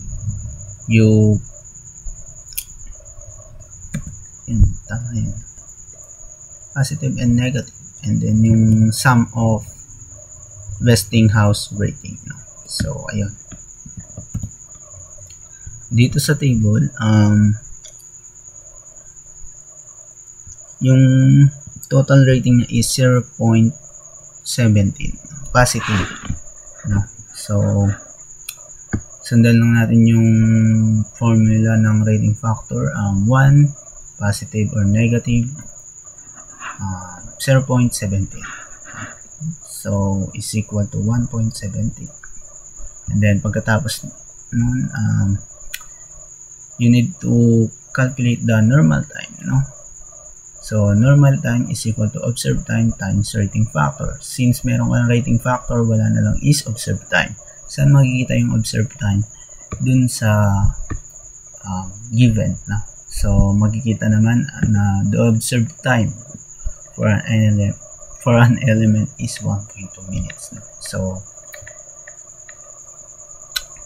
you positive and negative, and then yung sum of Westinghouse rating. So, ayun. Dito sa table, yung total rating niya is 0.17 positive, no? So, sundan lang natin yung formula ng rating factor. 1 positive or negative, 0.17, so is equal to 1.17. And then pagkatapos nun, you need to calculate the normal time, no? So, normal time is equal to observed time times rating factor. Since meron kang rating factor, wala na lang is observed time. Saan makikita yung observed time? Dun sa given, no? So, makikita naman na the observed time for an element is 1.2 minutes. No? So,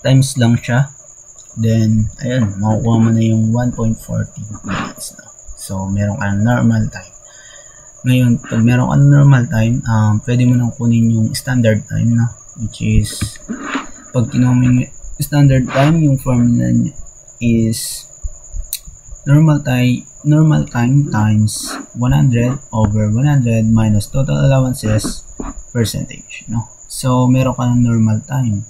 times lang siya. Then, ayun, makukuha mo na yung 1.40 minutes. No? So, meron ka normal time. Ngayon, pag meron ka normal time, pwede mo nang kunin yung standard time, no? Which is, pag kinuha mo yung standard time, yung formula niya is normal time times 100 over 100 minus total allowances percentage, no? So, meron ka ng normal time.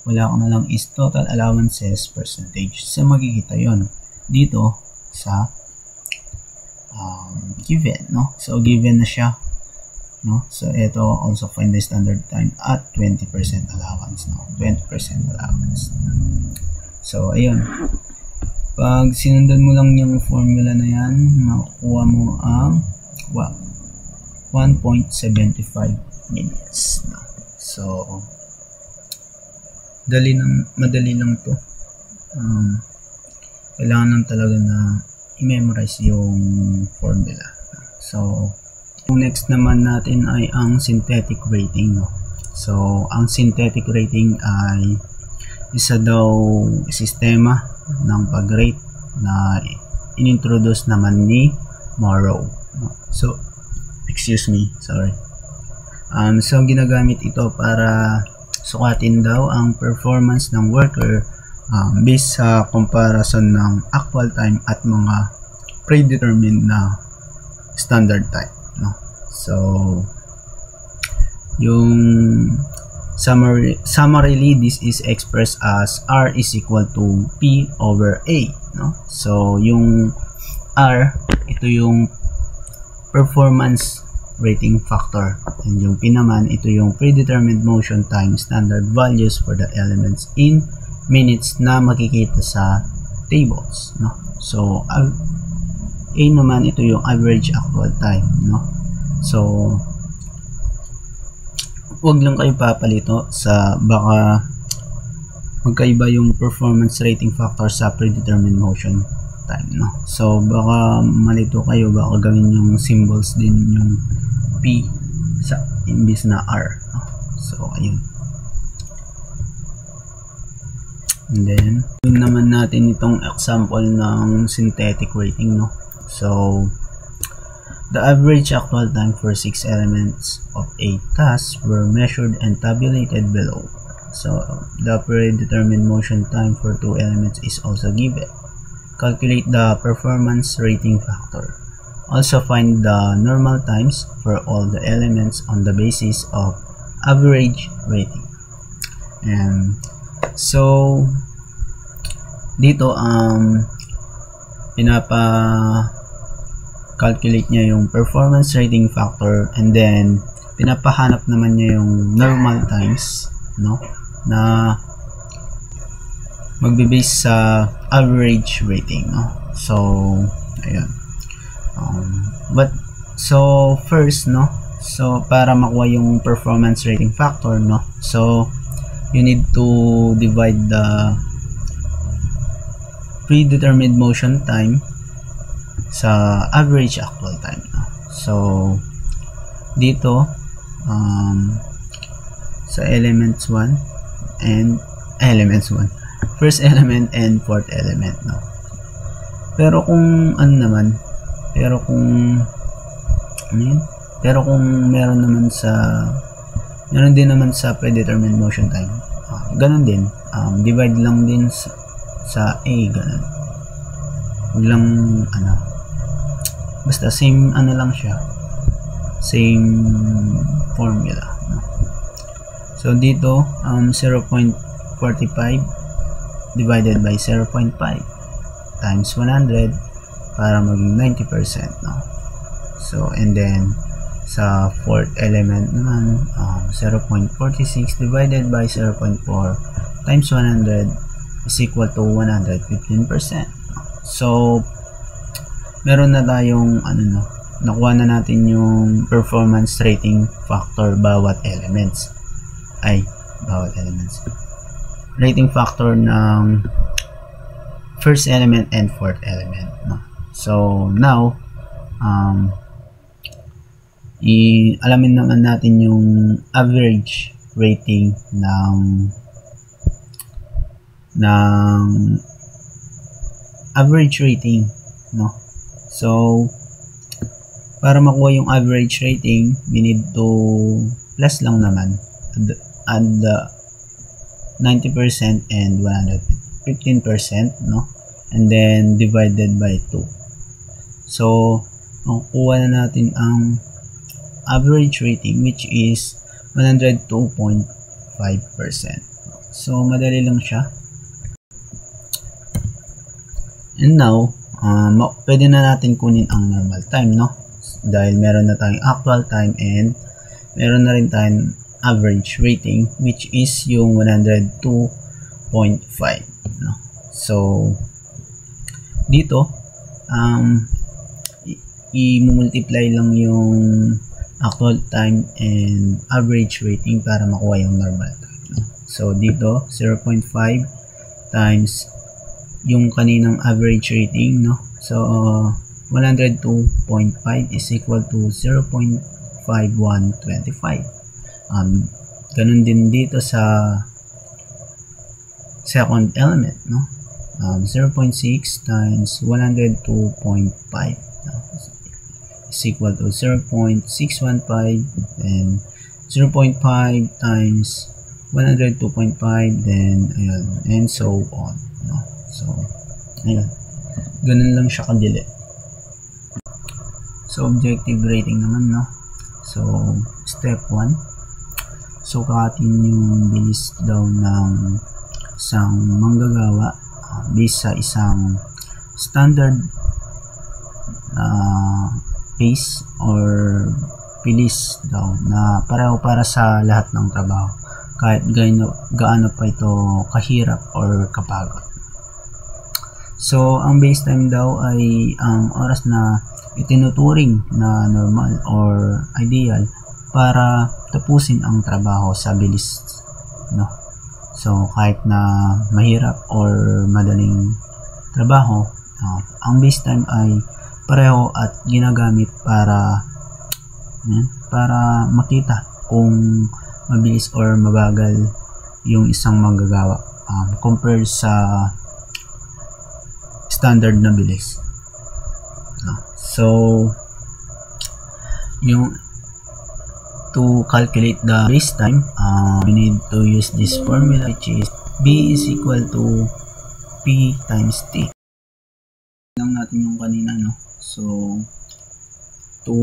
Wala ka na lang is total allowances percentage. So, makikita yon dito sa given, no? So, given na siya, no? So, ito also find the standard time at 20% allowance, no? 20% allowance. So, ayun. Pag sinundan mo lang yung formula na yan, makukuha mo ang 1.75 minutes, no? So, madali lang to. Kailangan lang talaga na i-memorize yung formula. So, yung next naman natin ay ang synthetic rating, no? So, ang synthetic rating ay isa daw sistema ng pag-rate na inintroduce naman ni Morrow, no? So, excuse me, sorry. So, ginagamit ito para sukatin daw ang performance ng worker based sa comparison ng actual time at mga predetermined na standard time, no? So, yung summarily, this is expressed as R is equal to P over A, no? So, yung R, ito yung performance rating factor, and yung P naman, ito yung predetermined motion time standard values for the elements in minutes na makikita sa tables, no? So, A naman, ito yung average actual time, no? So, wag lang kayo papalito sa baka magkaiba yung performance rating factor sa predetermined motion time, no? So, baka malito kayo, baka gawin yung symbols din yung P sa imbis na R, no? So, ayun. And then, yun naman natin itong example ng synthetic rating, no? So, the average actual time for 6 elements of a task were measured and tabulated below. So, the predetermined motion time for 2 elements is also given. Calculate the performance rating factor. Also find the normal times for all the elements on the basis of average rating. And so, dito pinapa-calculate niya yung performance rating factor, and then pinapahanap naman niya yung normal times, no, na magbe-base sa average rating, no? So, ayun. So first, no, so para makuha yung performance rating factor, no, so you need to divide the predetermined motion time sa average actual time, no? So dito sa elements 1 and first element and fourth element, no. Pero kung meron din naman sa predetermined motion time, ganun din, divide lang din sa A, ganun. Huwag lang basta same lang siya, same formula, no? So dito 0.45 divided by 0.5 times 100 para maging 90%, no? So, and then sa fourth element naman, 0.46 divided by 0.4 times 100 is equal to 115%. So, meron na tayong nakuha na natin yung performance rating factor bawat elements. Rating factor ng first element and fourth element, no? So now alamin naman natin yung average rating ng average rating, no? So para makuha yung average rating, we need to plus lang naman add the 90% and 115%, no? And then divided by 2. So makukuha na natin ang average rating, which is 102.5%. So madali lang siya. And now pwede na natin kunin ang normal time, no? Dahil meron na tayong actual time and meron na rin tayong average rating, which is yung 102.5, no? So dito i-multiply lang yung actual time and average rating para makuha yung normal time, no? So dito 0.5 times yung kaninang average rating, no? So 102.5 is equal to 0.5125. Ganun din dito sa second element, no? 0.6 times 102.5, no? Is equal to 0.615, then 0.5 times 102.5, then ayun, and so on, no? So ayun, ganun lang siya kadili. So objective rating naman, no? So step 1, sukatin yung bilis daw ng isang manggagawa based sa isang standard pace or bilis daw na pareho para sa lahat ng trabaho, kahit gaano pa ito kahirap or kapagod. So ang base time daw ay ang oras na itinuturing na normal or ideal para tapusin ang trabaho sa bilis, no? So kahit na mahirap or madaling trabaho, ang base time ay pareho at ginagamit para makita kung mabilis or mabagal yung isang manggagawa compared sa standard na bilis. So yung to calculate the base time, we need to use this formula, which is B is equal to P times T. Lang natin yung kanina, no? So to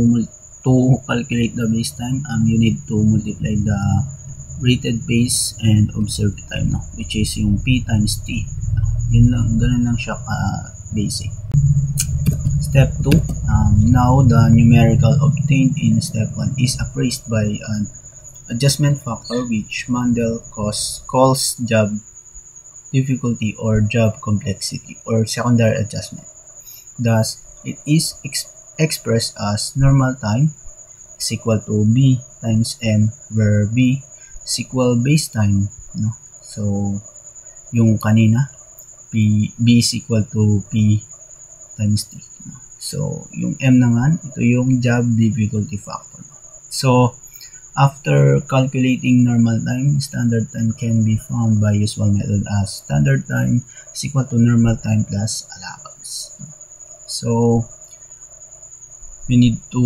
calculate the base time, you need to multiply the rated pace and observed time, no? Which is yung P times T. Yun lang, ganun lang siya ka-basic. Step 2, now the numerical obtained in step 1 is appraised by an adjustment factor which Mundell calls job difficulty or job complexity or secondary adjustment. Thus, it is expressed as normal time is equal to B times M, where B is equal base time, no? So yung kanina B is equal to P times T, no? So yung M naman, ito yung job difficulty factor, no? So after calculating normal time, standard time can be found by usual method as standard time is equal to normal time plus allowance. So we need to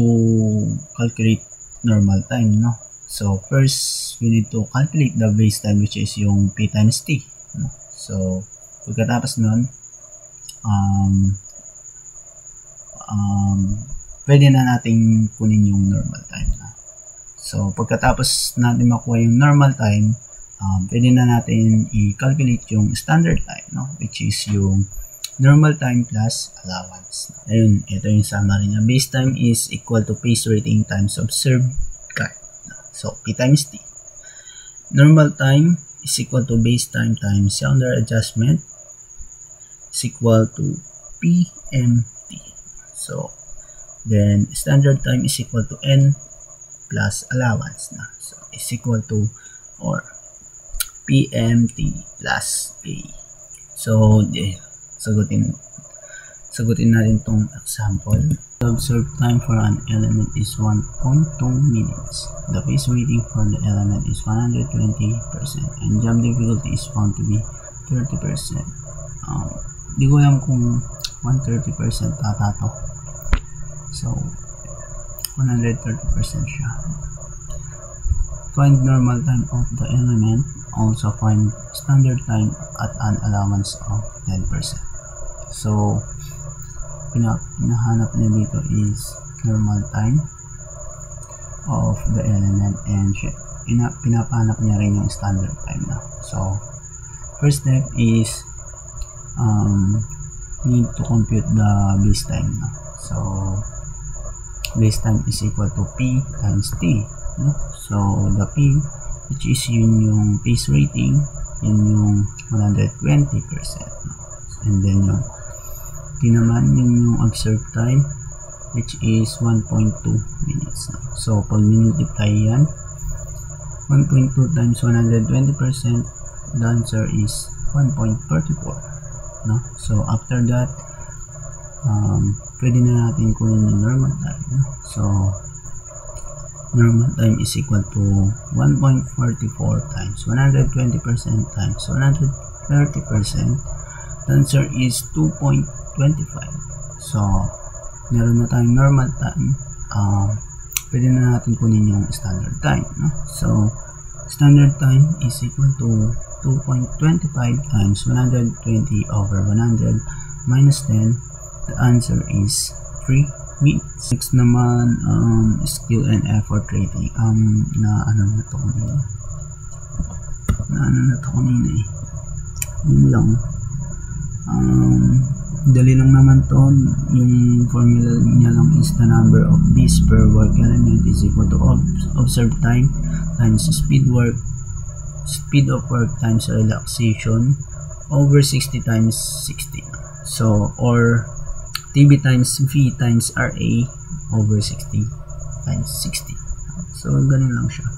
calculate normal time, no? So first we need to calculate the base time, which is yung P times T, no? So pagkatapos nun, pwede na nating kunin yung normal time, no? So pagkatapos natin makuha yung normal time, pwede na natin i-calculate yung standard time, no? Which is yung normal time plus allowance. Ayun, ito yung summary niya. Base time is equal to pace rating times observed time. So P times T. Normal time is equal to base time times secondary adjustment is equal to PMT. So then standard time is equal to N plus allowance na. So is equal to or PMT plus A. So sagutin natin tong example. The observed time for an element is 1.2 minutes. The pace rating for the element is 120% and job difficulty is found to be 30%. Di ko alam kung 130% ata to. So 130% siya. Find normal time of the element. Also find standard time at an allowance of 10%. So pinahanap niya dito is normal time of the element and pinapahanap niya rin yung standard time na. So first step is need to compute the base time na. So base time is equal to P times T, no? So the P, which is yun yung pace rating, yun yung 120%, no? And then yung T naman yun yung observed time, which is 1.2 minutes, no? So pag multiply yan, 1.2 times 120%, the answer is 1.34, no? So after that, pwede na natin kunin yung normal time, no? So normal time is equal to 1.44 times 120% times 130%. The answer is 2.25. So meron na tayong normal time, pwede na natin kunin yung standard time, no? So standard time is equal to 2.25 times 120 over 100 minus 10. The answer is 3 minutes. Next naman, skill and effort rating. Na to kanina eh. Yun lang. Dali lang naman to. Yung formula niya lang is the number of beats per work element is equal to observed time times speed of work times relaxation over 60 times 60. So, or TB times V times RA over 60 times 60. So, ganun lang siya.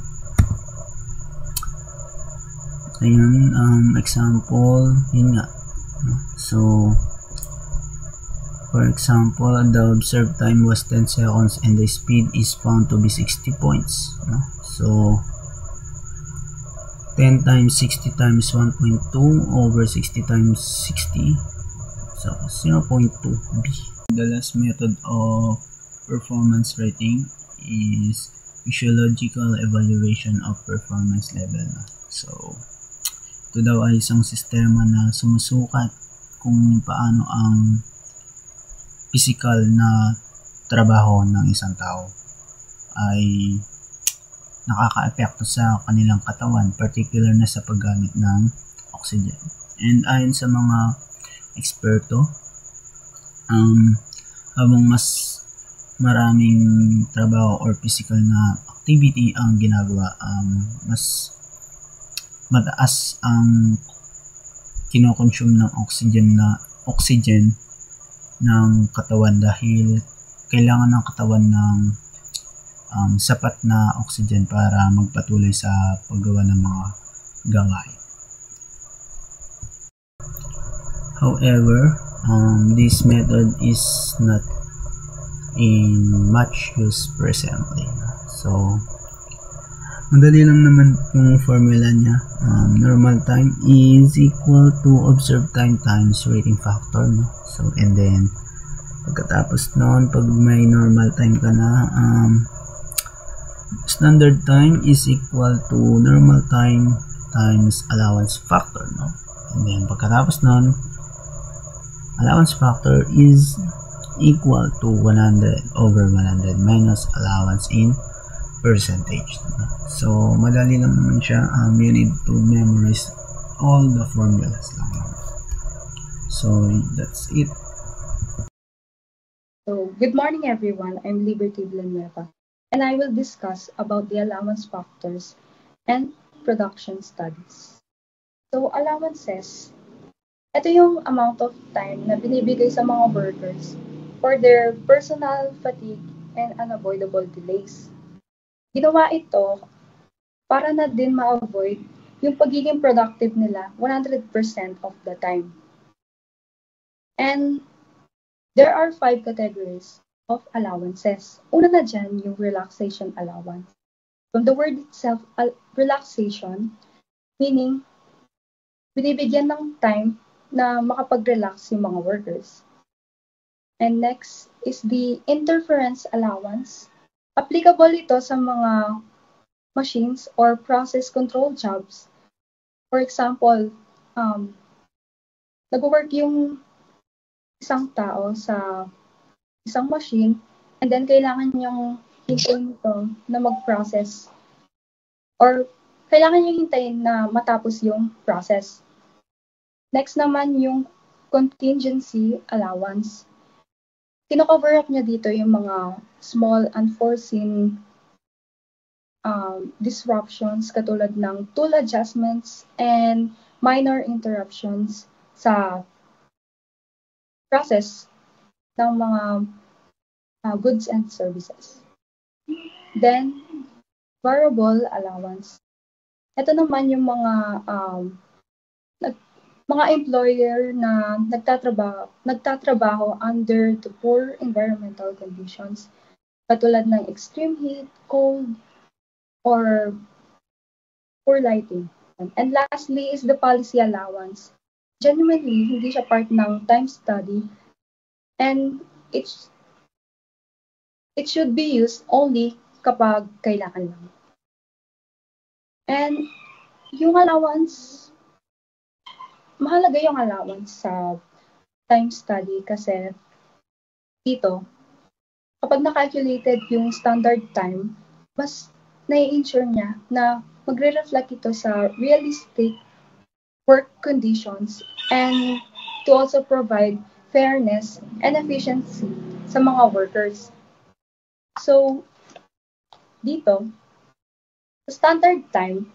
Ayun, example, yun nga. So, for example, the observed time was 10 seconds and the speed is found to be 60 points. No? So, 10 times 60 times 1.2 over 60 times 60. So 0.2b. The last method of performance rating is physiological evaluation of performance level. So ito daw ay isang sistema na sumusukat kung paano ang physical na trabaho ng isang tao ay nakaka-epekto sa kanilang katawan, particular na sa paggamit ng oxygen. And ayon sa mga eksperto, habang mas maraming trabaho or physical na activity ang ginagawa, mas mataas ang kinokonsume ng oxygen ng katawan dahil kailangan ng katawan ng sapat na oxygen para magpatuloy sa paggawa ng mga gawain. However, this method is not in much use presently. So, madali lang naman yung formula niya. Normal time is equal to observed time times rating factor, no? So, and then, pagkatapos noon, pag may normal time ka na, standard time is equal to normal time times allowance factor, no? And then, pagkatapos noon, allowance factor is equal to 100 over 100 minus allowance in percentage. So, madali lang naman siya. You need to memorize all the formulas lang. So, that's it. So, good morning everyone. I'm Liberty Villanueva, and I will discuss about the allowance factors and production studies. So, allowances, ito yung amount of time na binibigay sa mga workers for their personal fatigue and unavoidable delays. Ginawa ito para na din ma-avoid yung pagiging productive nila 100% of the time. And there are 5 categories of allowances. Una na dyan yung relaxation allowance. From the word itself, relaxation, meaning binibigyan ng time na makapag-relax yung mga workers. And next is the interference allowance. Applicable ito sa mga machines or process control jobs. For example, nag-work yung isang tao sa isang machine and then kailangan niyang hintayin ito na mag-process or kailangan niyang hintayin na matapos yung process. Next naman yung contingency allowance. Kino-cover up niya dito yung mga small unforeseen disruptions katulad ng tool adjustments and minor interruptions sa process ng mga goods and services. Then, variable allowance. Ito naman yung mga employer na nagtatrabaho under the poor environmental conditions katulad ng extreme heat, cold, or poor lighting. And lastly is the policy allowance. Genuinely, hindi siya part ng time study and it should be used only kapag kailangan lang. And yung allowance, mahalaga yung allowance sa time study kasi dito, kapag na-calculated yung standard time, mas nai-ensure niya na magre-reflect ito sa realistic work conditions and to also provide fairness and efficiency sa mga workers. So, dito, the standard time,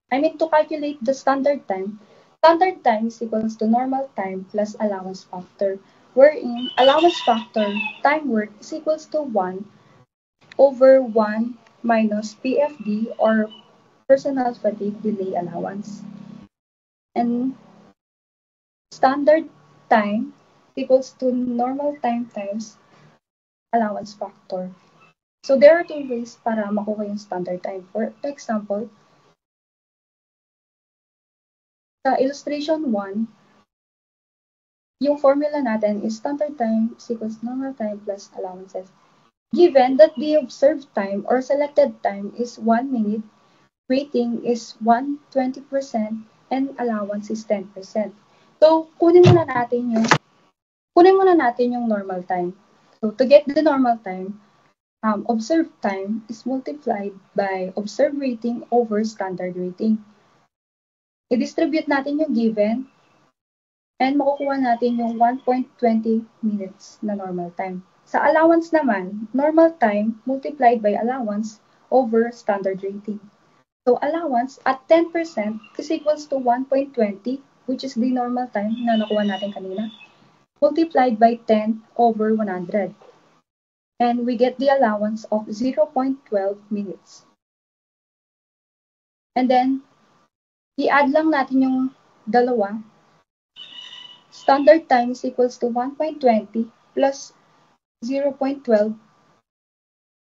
to calculate the standard time is equals to normal time plus allowance factor, wherein allowance factor time work is equals to 1 over 1 minus PFD or personal fatigue delay allowance. And standard time equals to normal time times allowance factor. So there are 2 ways para makuha yung standard time. For example, Sa illustration 1, yung formula natin is standard time is equals to normal time plus allowances. Given that the observed time or selected time is 1 minute, rating is 120%, and allowance is 10%. So, kunin muna natin yung normal time. So, to get the normal time, observed time is multiplied by observed rating over standard rating. I-distribute natin yung given and makukuha natin yung 1.20 minutes na normal time. Sa allowance naman, normal time multiplied by allowance over standard rating. So allowance at 10% is equals to 1.20, which is the normal time na nakuha natin kanina, multiplied by 10 over 100. And we get the allowance of 0.12 minutes. And then, i-add lang natin yung dalawa. Standard time is equals to 1.20 plus 0.12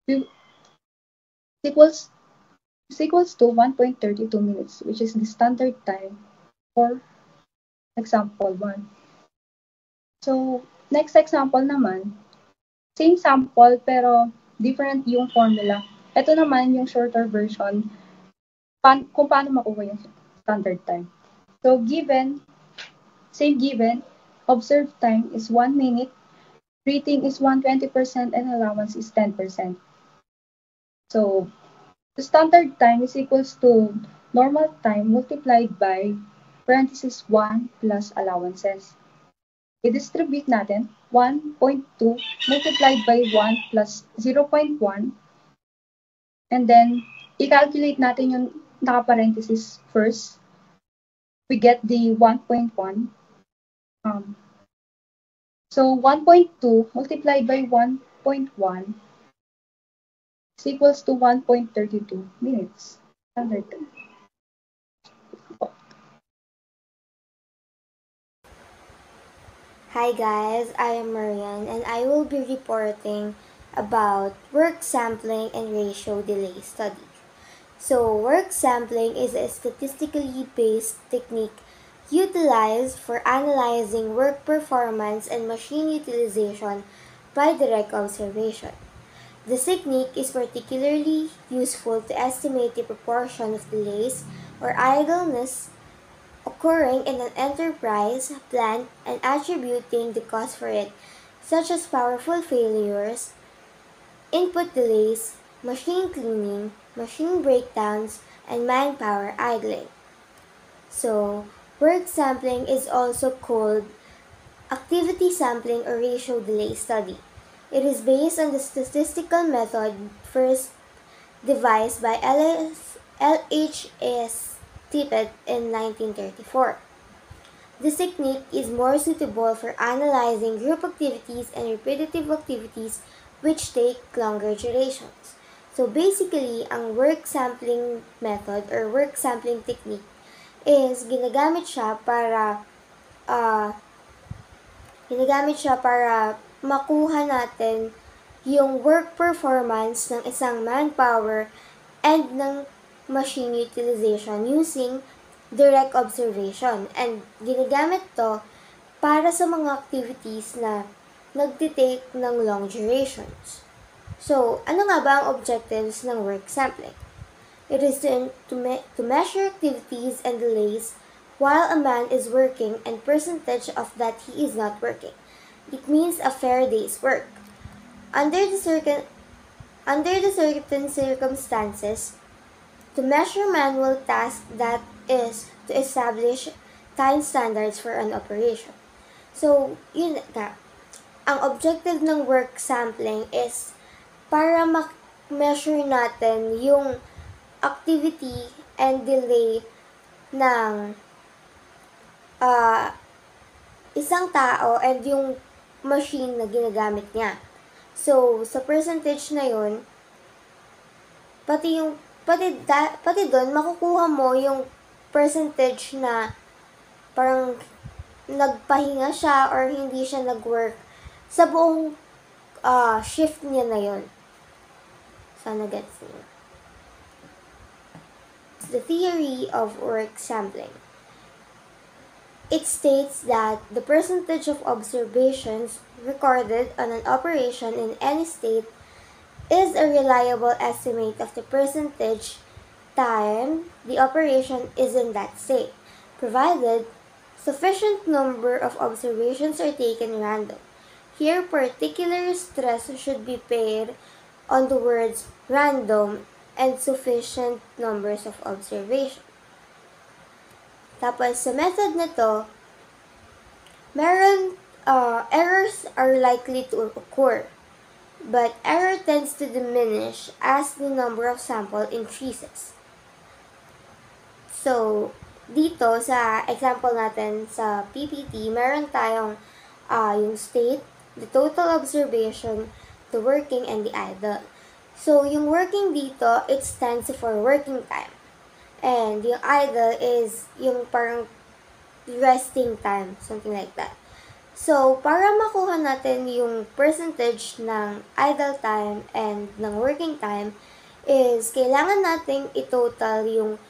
is equals to 1.32 minutes, which is the standard time for example 1. So, next example naman, same sample pero different yung formula. Ito naman yung shorter version kung paano makuha yung standard time. So, same given, observed time is 1 minute, rating is 120%, and allowance is 10%. So, the standard time is equals to normal time multiplied by parenthesis 1 plus allowances. I-distribute natin 1.2 multiplied by 1 plus 0.1, and then i-calculate natin yung naka-parenthesis first. We get the 1.1. So 1.2 multiplied by 1.1 is equals to 1.32 minutes. Standard time. Hi guys, I am Marian and I will be reporting about work sampling and ratio delay study. So, work sampling is a statistically based technique utilized for analyzing work performance and machine utilization by direct observation. This technique is particularly useful to estimate the proportion of delays or idleness occurring in an enterprise plan and attributing the cause for it, such as powerful failures, input delays, machine cleaning, machine breakdowns, and manpower idling. So, work sampling is also called activity sampling or ratio delay study. It is based on the statistical method first devised by LHS Tippett in 1934. This technique is more suitable for analyzing group activities and repetitive activities which take longer durations. So basically, ang work sampling method or work sampling technique is ginagamit siya para makuha natin yung work performance ng isang manpower and ng machine utilization using direct observation. And ginagamit to para sa mga activities na nagtitake ng long durations. So, ano nga ba ang objectives ng work sampling? It is to measure activities and delays while a man is working and percentage of that he is not working. It means a fair day's work. Under the certain circumstances, to measure manual tasks, that is, to establish time standards for an operation. So, yun nga. Ang objective ng work sampling is para ma-measure natin yung activity and delay ng isang tao and yung machine na ginagamit niya. So, sa percentage na yun, pati doon, makukuha mo yung percentage na parang nagpahinga siya or hindi siya nag-work sa buong shift niya na yun. Sana gets niyo. The theory of work sampling. It states that the percentage of observations recorded on an operation in any state is a reliable estimate of the percentage time the operation is in that state, provided sufficient number of observations are taken random. Here, particular stress should be paid on the words random and sufficient numbers of observation. Tapos, sa method na to, errors are likely to occur, but error tends to diminish as the number of sample increases. So, dito sa example natin sa PPT, meron tayong yung state, the total observation, the working, and the idle. So, yung working dito, it stands for working time. And yung idle is yung parang resting time, something like that. So, para makuha natin yung percentage ng idle time and ng working time is kailangan nating i-total yung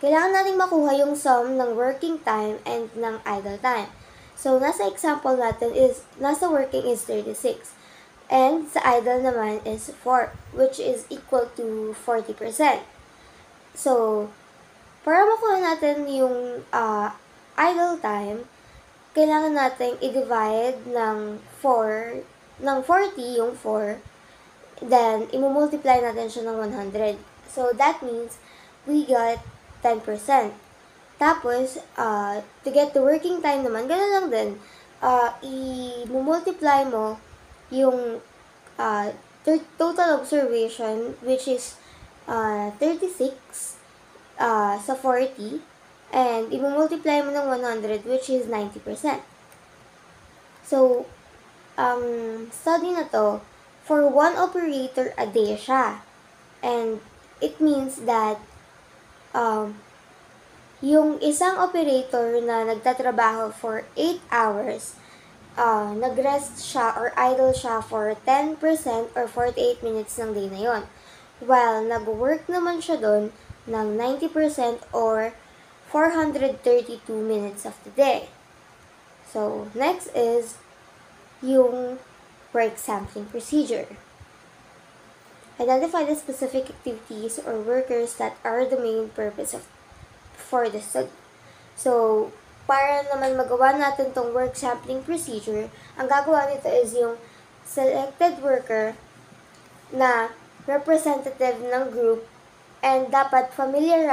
kailangan nating makuha yung sum ng working time and ng idle time. So, nasa example natin is, nasa working is 36. And sa idle naman is 4, which is equal to 40%. So, para makuha natin yung idle time, kailangan natin i-divide ng 40 yung 4, then i-multiply natin siya ng 100. So, that means we got 10%. Tapos, to get the working time naman, gano'n lang din. I-multiply mo yung total observation, which is 36 sa 40, and i-multiply mo ng 100, which is 90%. So, ang study na to, for one operator a day siya. And it means that yung isang operator na nagtatrabaho for 8 hours, nag-rest siya or idle siya for 10% or 48 minutes ng day na yon. While nag-work naman siya doon ng 90% or 432 minutes of the day. So, next is yung work sampling procedure. Identify the specific activities or workers that are the main purpose for the study. So, para naman magawa natin tong work sampling procedure, ang gagawa nito is yung selected worker na representative ng group and dapat familiar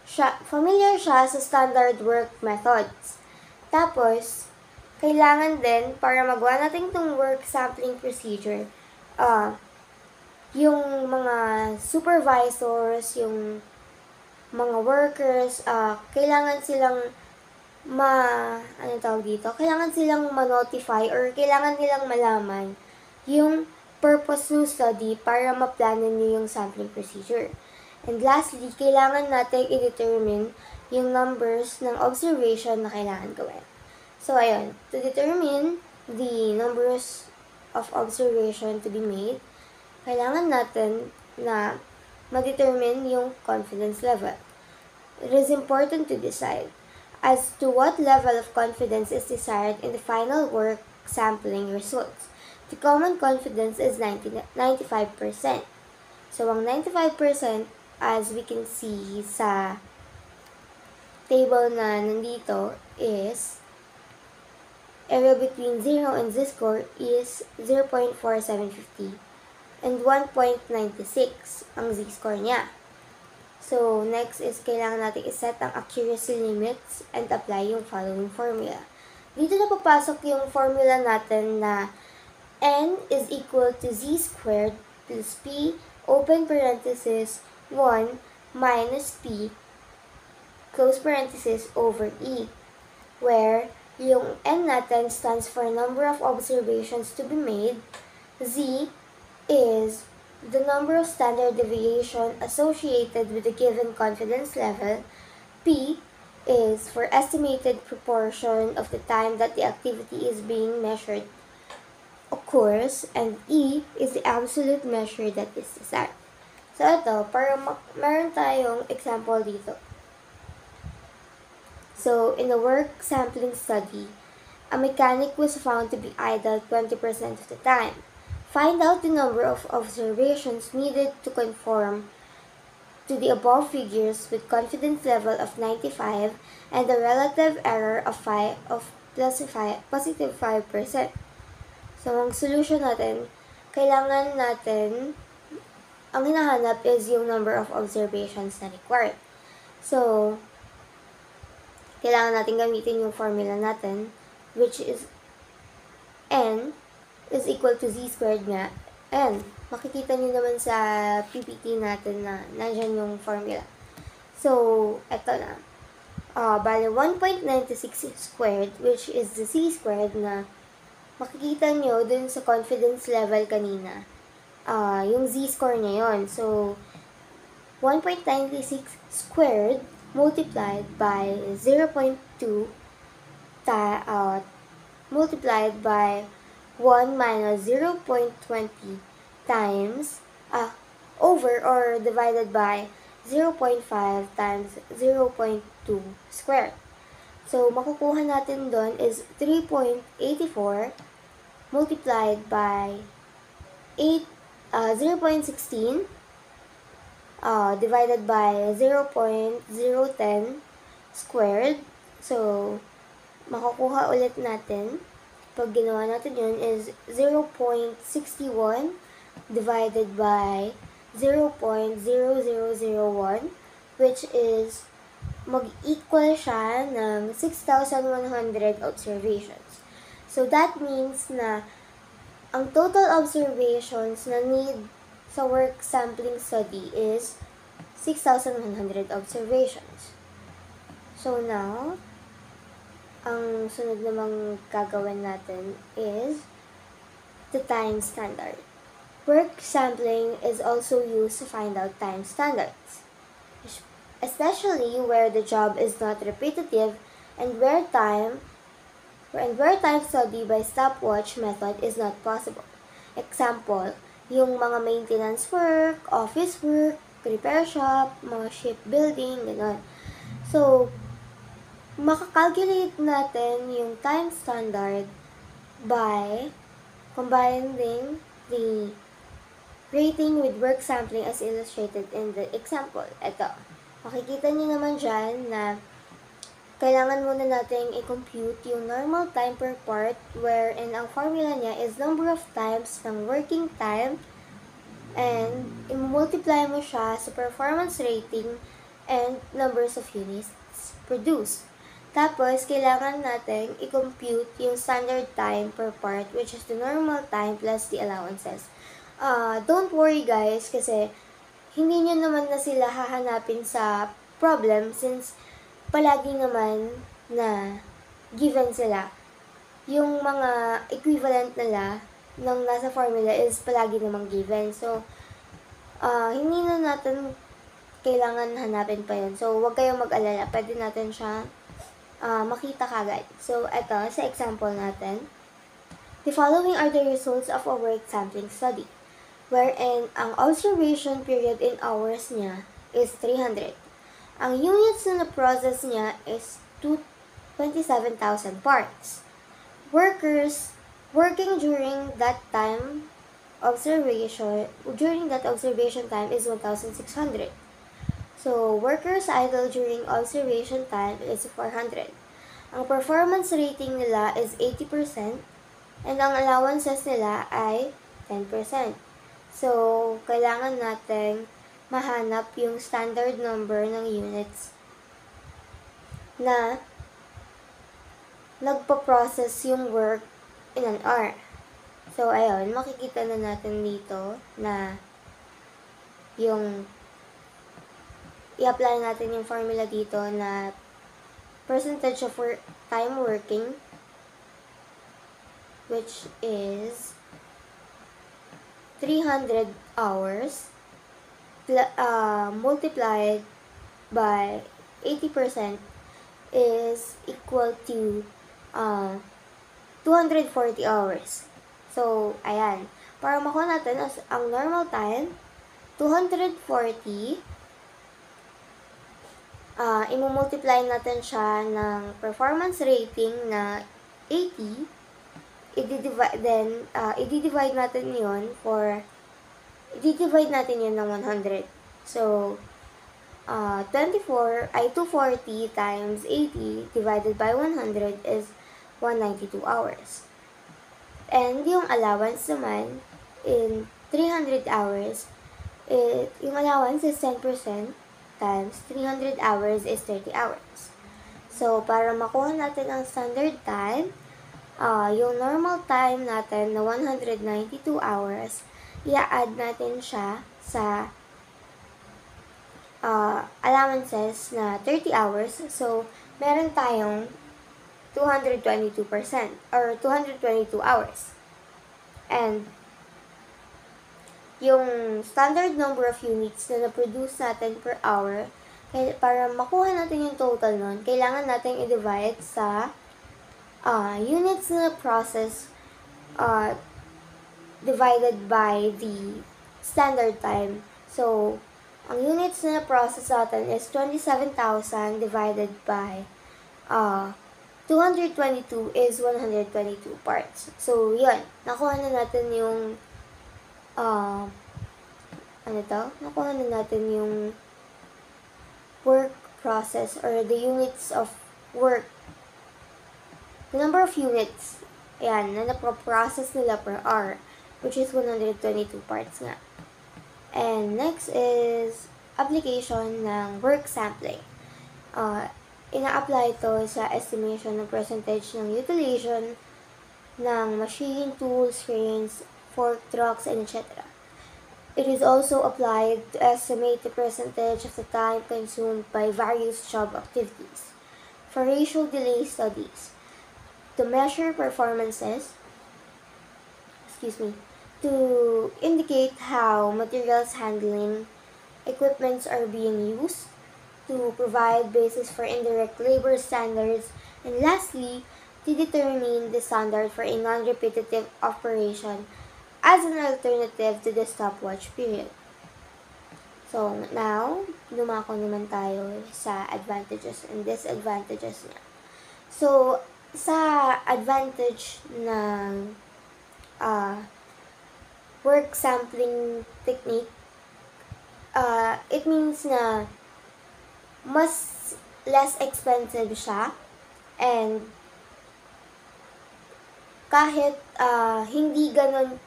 siya sa standard work methods. Tapos, kailangan din, para magawa natin itong work sampling procedure, yung mga supervisors, yung mga workers, kailangan silang kailangan silang ma-notify or kailangan nilang malaman yung purpose ng study para ma-planan niyo yung sampling procedure. And lastly, kailangan natin i-determine yung numbers ng observation na kailangan gawin. So, ayun, to determine the numbers of observation to be made, kailangan natin na ma-determine yung confidence level. It is important to decide as to what level of confidence is desired in the final work sampling results. The common confidence is 95%. So, ang 95%, as we can see sa table na nandito, is area between 0 and z-score is 0.4750 and 1.96 ang z-score niya. So, next is kailangan natin iset ang accuracy limits and apply yung following formula. Dito na papasok yung formula natin na n is equal to z squared plus p open parenthesis 1 minus p close parenthesis over e, where yung n natin stands for number of observations to be made, z is the number of standard deviation associated with a given confidence level, p is for estimated proportion of the time that the activity is being measured occurs, and e is the absolute measure that is desired. So ito, para meron tayong example dito. So, in a work sampling study, a mechanic was found to be idle 20% of the time. Find out the number of observations needed to conform to the above figures with confidence level of 95 and a relative error of positive 5%. So, ang solution natin, kailangan natin, ang hinahanap is yung number of observations na required. So, kailangan natin gamitin yung formula natin, which is n is equal to z squared nga. And, makikita nyo naman sa PPT natin na nandyan yung formula. So, eto na. Bale, 1.96 squared, which is the z squared na makikita nyo dun sa confidence level kanina. Yung z-score niya yun. So, 1.96 squared multiplied by 0.2 multiplied by 1 minus 0.20 times over or divided by 0.5 times 0.2 squared. So, makukuha natin doon is 3.84 multiplied by 0.16 divided by 0.010 squared. So, makukuha ulit natin, pag ginawa natin yun, is 0.61 divided by 0.0001, which is mag-equal siya ng 6,100 observations. So, that means na ang total observations na need sa work sampling study is 6,100 observations. So, now, ang sunod namang gagawin natin is the time standard. Work sampling is also used to find out time standards, especially where the job is not repetitive and where time study by stopwatch method is not possible. Example, yung mga maintenance work, office work, repair shop, mga shipbuilding, gano'n. So, makakalculate natin yung time standard by combining the rating with work sampling as illustrated in the example. Ito, makikita niyo naman dyan na kailangan muna natin i-compute yung normal time per part wherein ang formula niya is number of times ng working time and i-multiply mo siya sa performance rating and numbers of units produced. Tapos, kailangan natin i-compute yung standard time per part, which is the normal time plus the allowances. Don't worry guys, kasi hindi nyo naman na sila hahanapin sa problem since palagi naman na given sila. Yung mga equivalent nila ng nasa formula is palagi namang given. So, hindi na natin kailangan hanapin pa yun. So, huwag kayong mag-alala. Pwede natin siya makita kagad. So, eto, sa example natin, the following are the results of a work sampling study, wherein ang observation period in hours niya is 300. Ang units na na-process niya is 27,000 parts. Workers working during that observation time is 1,600. So, workers idle during observation time is 400. Ang performance rating nila is 80% and ang allowances nila ay 10%. So, kailangan natin mahanap yung standard number ng units na nagpa-process yung work in an hour. So, ayun, makikita na natin dito na yung i-apply natin yung formula dito na percentage of time working, which is 300 hours multiplied by 80% is equal to 240 hours. So, ayan. Para makuha natin ang normal time, 240 imumultiply natin siya ng performance rating na 80, i-divide natin yun ng 100. So, 240 times 80 divided by 100 is 192 hours. And yung allowance naman, in 300 hours, yung allowance is 10% times 300 hours is 30 hours. So, para makuha natin ang standard time, yung normal time natin na 192 hours, i-add natin siya sa allowances na 30 hours. So, meron tayong 222% or 222 hours. And yung standard number of units na na-produce natin per hour, para makuha natin yung total nun, kailangan natin i-divide sa units na process divided by the standard time. So, ang units na process natin is 27,000 divided by 222 is 122 parts. So, yun. Nakuha na natin yung nakuha na natin yung work process or the units of work. The number of units, ayan, na naproprocess nila per hour, which is 122 parts nga. And next is application ng work sampling. Ina-apply ito sa estimation ng percentage ng utilization ng machine, tools, cranes, fork trucks, and etc. It is also applied to estimate the percentage of the time consumed by various job activities. For ratio delay studies, to measure performances, to indicate how materials handling equipments are being used, to provide basis for indirect labor standards, and lastly, to determine the standard for a non-repetitive operation as an alternative to the stopwatch period. So, now, lumako naman tayo sa advantages and disadvantages niya. So, sa advantage ng work sampling technique, it means na mas less expensive siya, and kahit hindi ganun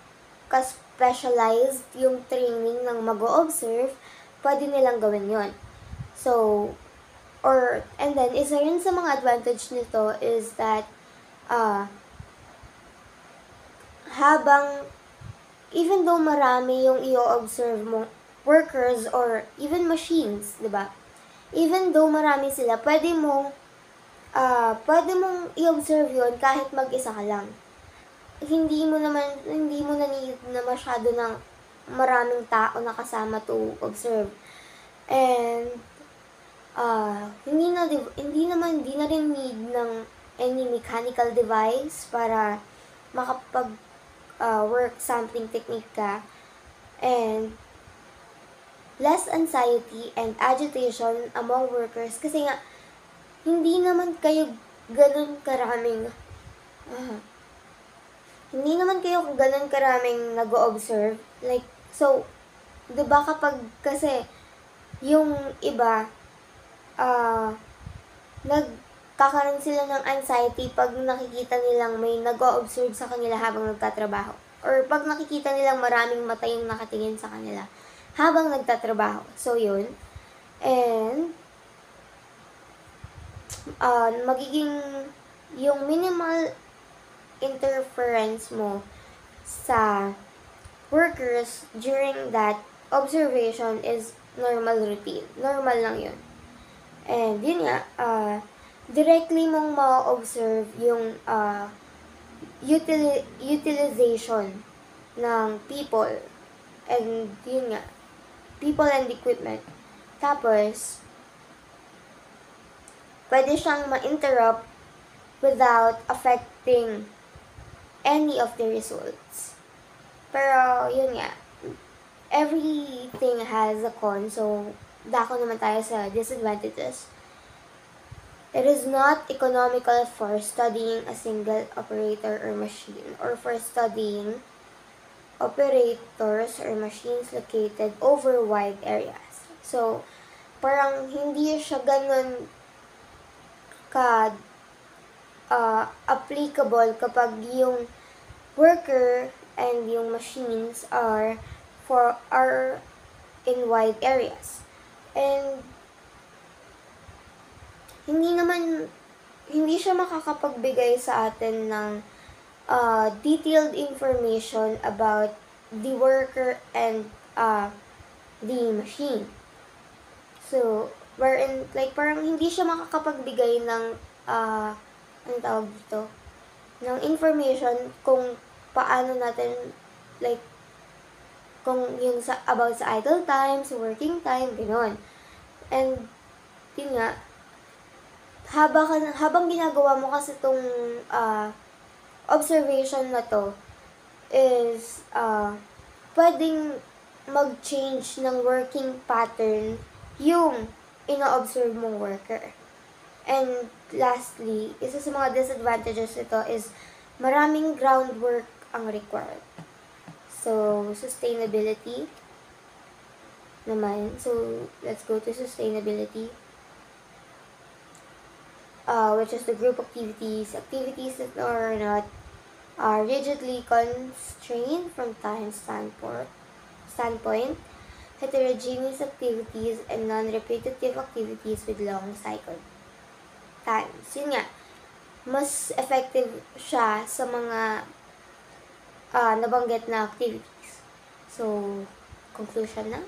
ka-specialized yung training ng mag-o-observe, pwede nilang gawin yon. So, and then, isa rin sa mga advantage nito is that, even though marami yung i-observe mo, workers or even machines, diba? Even though marami sila, pwede mong i-observe yun kahit mag-isa ka lang. Hindi mo na need na masyado ng maraming tao na kasama to observe. And hindi na rin need ng any mechanical device para makapag work sampling technique ka. And less anxiety and agitation among workers kasi nga hindi naman kayo ganun karaming nag-o-observe. Like, so, diba kapag kasi yung iba, nagkakaroon sila ng anxiety pag nakikita nilang may nag-o-observe sa kanila habang nagtatrabaho. Or pag nakikita nilang maraming mata yung nakatingin sa kanila habang nagtatrabaho. So, yun. And, magiging yung minimal interference mo sa workers during that observation is normal routine. Normal lang yun. And yun nga, directly mong ma-observe yung utilization ng people. And yun nga, people and equipment. Tapos, pwede siyang ma-interrupt without affecting any of the results. Pero, yun nga, everything has a con. So, dako naman tayo sa disadvantages. It is not economical for studying a single operator or machine or for studying operators or machines located over wide areas. So, parang hindi siya ganun ka applicable kapag yung worker and yung machines are in wide areas. And hindi siya makakapagbigay sa atin ng detailed information about the worker and the machine. So, wherein, like, parang hindi siya makakapagbigay ng anong tawag dito? Ng information kung paano natin, like, kung yung about sa idle time, sa working time, gano'n. And, yun nga, habang ginagawa mo kasi itong observation na to, is, pwedeng mag-change ng working pattern yung ina-observe mong worker. And lastly, isa sa mga disadvantages ito is maraming groundwork ang required. So, sustainability naman. So, let's go to sustainability. Which is the group activities that are not rigidly constrained from time standpoint, heterogeneous activities, and non-repetitive activities with long cycle times. Yun nga, mas effective siya sa mga nabanggit na activities. So, conclusion na.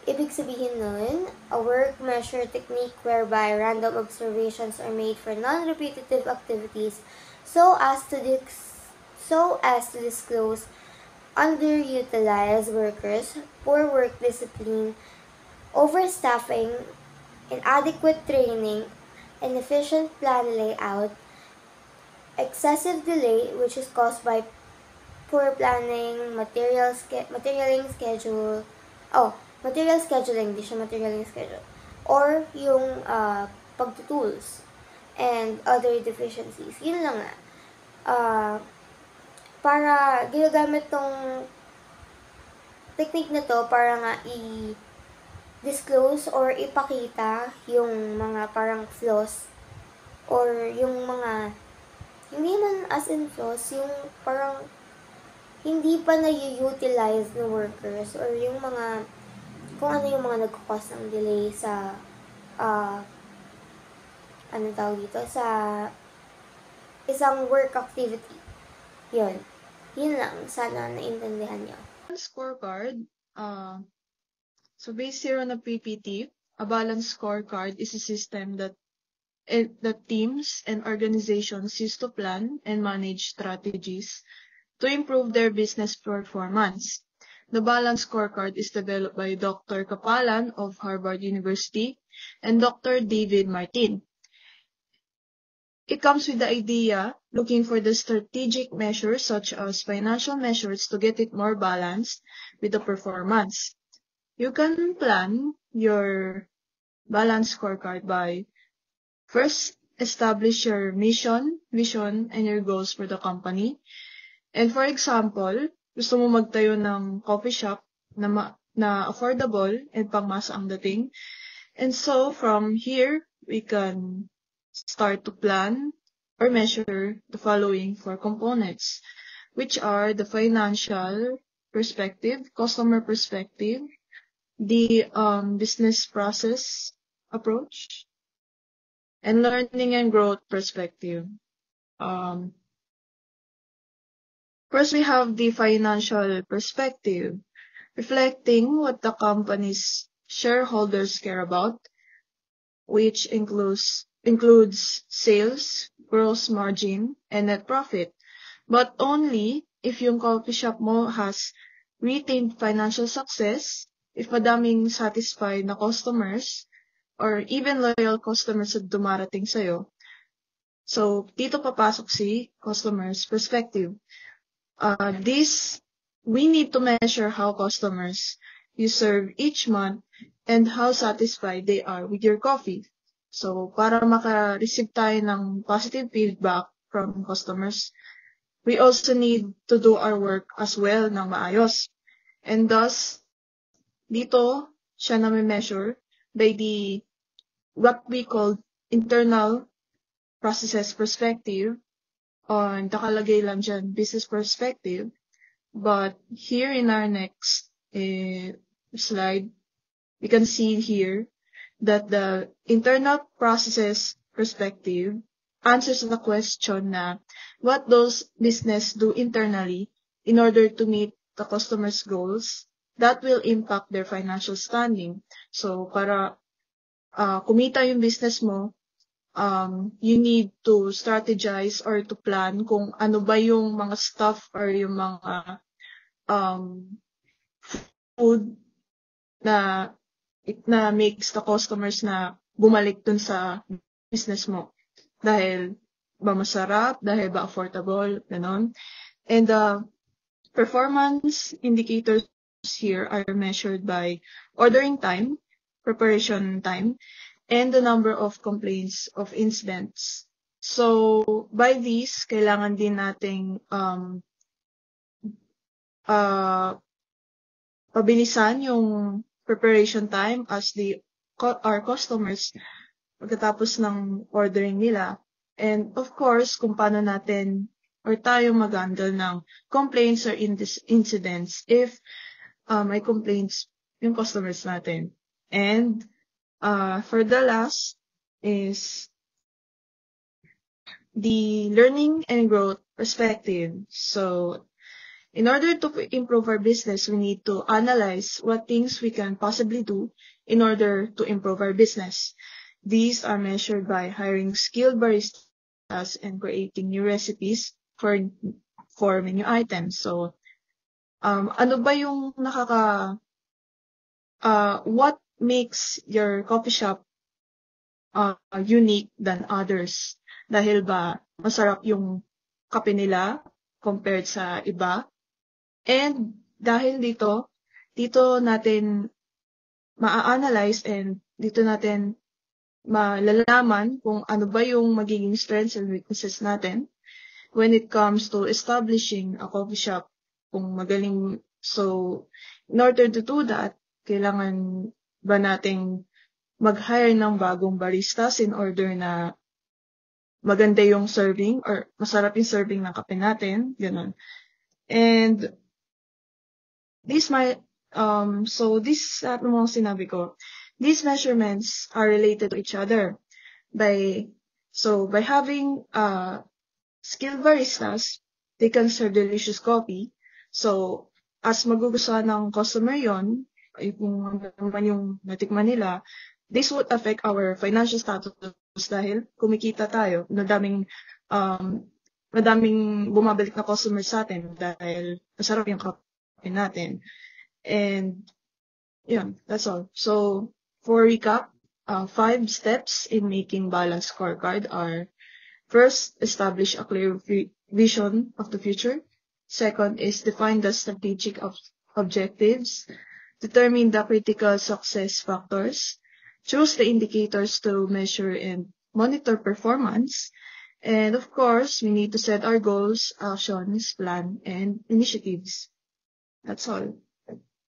Ibig sabihin nun, a work measure technique whereby random observations are made for non-repetitive activities so as to disclose underutilized workers, poor work discipline, overstaffing, inadequate training, inefficient plan layout, excessive delay which is caused by poor planning, material scheduling, di siya materialing schedule, or yung pagtutools and other deficiencies. Yun lang nga. Para ginagamit tong technique na to para nga i-disclose or ipakita yung mga parang flaws or yung mga hindi man as in flaws, yung parang hindi pa na-utilize ng workers or yung mga kung ano yung mga nagkakos ng delay sa sa isang work activity. Yun lang, sana naintindihan niyo. Scorecard, so based here on a PPT, a balanced scorecard is a system that teams and organizations use to plan and manage strategies to improve their business performance. The balanced scorecard is developed by Dr. Kapalan of Harvard University and Dr. David Martin. It comes with the idea looking for the strategic measures such as financial measures to get it more balanced with the performance. You can plan your balanced scorecard by first establish your mission, vision, and your goals for the company. And for example, gusto mo magtayo ng coffee shop na affordable and pangmasa ang dating. And so from here, we can start to plan or measure the following 4 components, which are the financial perspective, customer perspective, the business process approach, and learning and growth perspective. First, we have the financial perspective, reflecting what the company's shareholders care about, which includes sales, gross margin, and net profit, but only if yung coffee shop mo has retained financial success, if madaming satisfied na customers, or even loyal customers na dumarating sa'yo. So, dito papasok si customer's perspective. We need to measure how customers you serve each month and how satisfied they are with your coffee. So, para maka-receive tayo ng positive feedback from customers, we also need to do our work as well ng maayos. And thus, dito siya na-measure by what we call internal processes perspective, on nakalagay lang dyan, business perspective. But here in our next slide, we can see here that the internal processes perspective answers the question na what does business do internally in order to meet the customer's goals that will impact their financial standing. So, para kumita yung business mo, you need to strategize or to plan kung ano ba yung mga stuff or yung mga food na makes the customers na bumalik dun sa business mo. Dahil ba masarap, dahil ba affordable, ganon. And the performance indicators here are measured by ordering time, preparation time, and the number of complaints of incidents. So, by these, kailangan din nating pabilisan yung preparation time as our customers pagkatapos ng ordering nila. And of course, kung paano natin or tayo mag-handle ng complaints or incidents if may complaints yung customers natin. And for the last is the learning and growth perspective. So, in order to improve our business, we need to analyze what things we can possibly do in order to improve our business. These are measured by hiring skilled baristas and creating new recipes for menu items. So, ano ba yung what makes your coffee shop unique than others? Dahil ba masarap yung kape nila compared sa iba? And dahil dito natin ma-analyze and dito natin malalaman kung ano ba yung magiging strengths and weaknesses natin when it comes to establishing a coffee shop. Kung magaling, so in order to do that, kailangan ba nating mag-hire ng bagong baristas in order na maganda yung serving or masarap yung serving ng kape natin, ganun. And this lahat ng mga sinabi ko, these measurements are related to each other by having skilled baristas, they can serve delicious coffee. So, as magugustuhan ng customer yon, kung naman yung natikman nila, this would affect our financial status dahil kumikita tayo, madaming bumabalik na customers sa atin dahil masarap yung kape natin. And, yeah, that's all. So, for recap, 5 steps in making balanced scorecard are: first, establish a clear vision of the future. Second is define the strategic objectives. Determine the critical success factors. Choose the indicators to measure and monitor performance. And of course, we need to set our goals, actions, plan, and initiatives. That's all.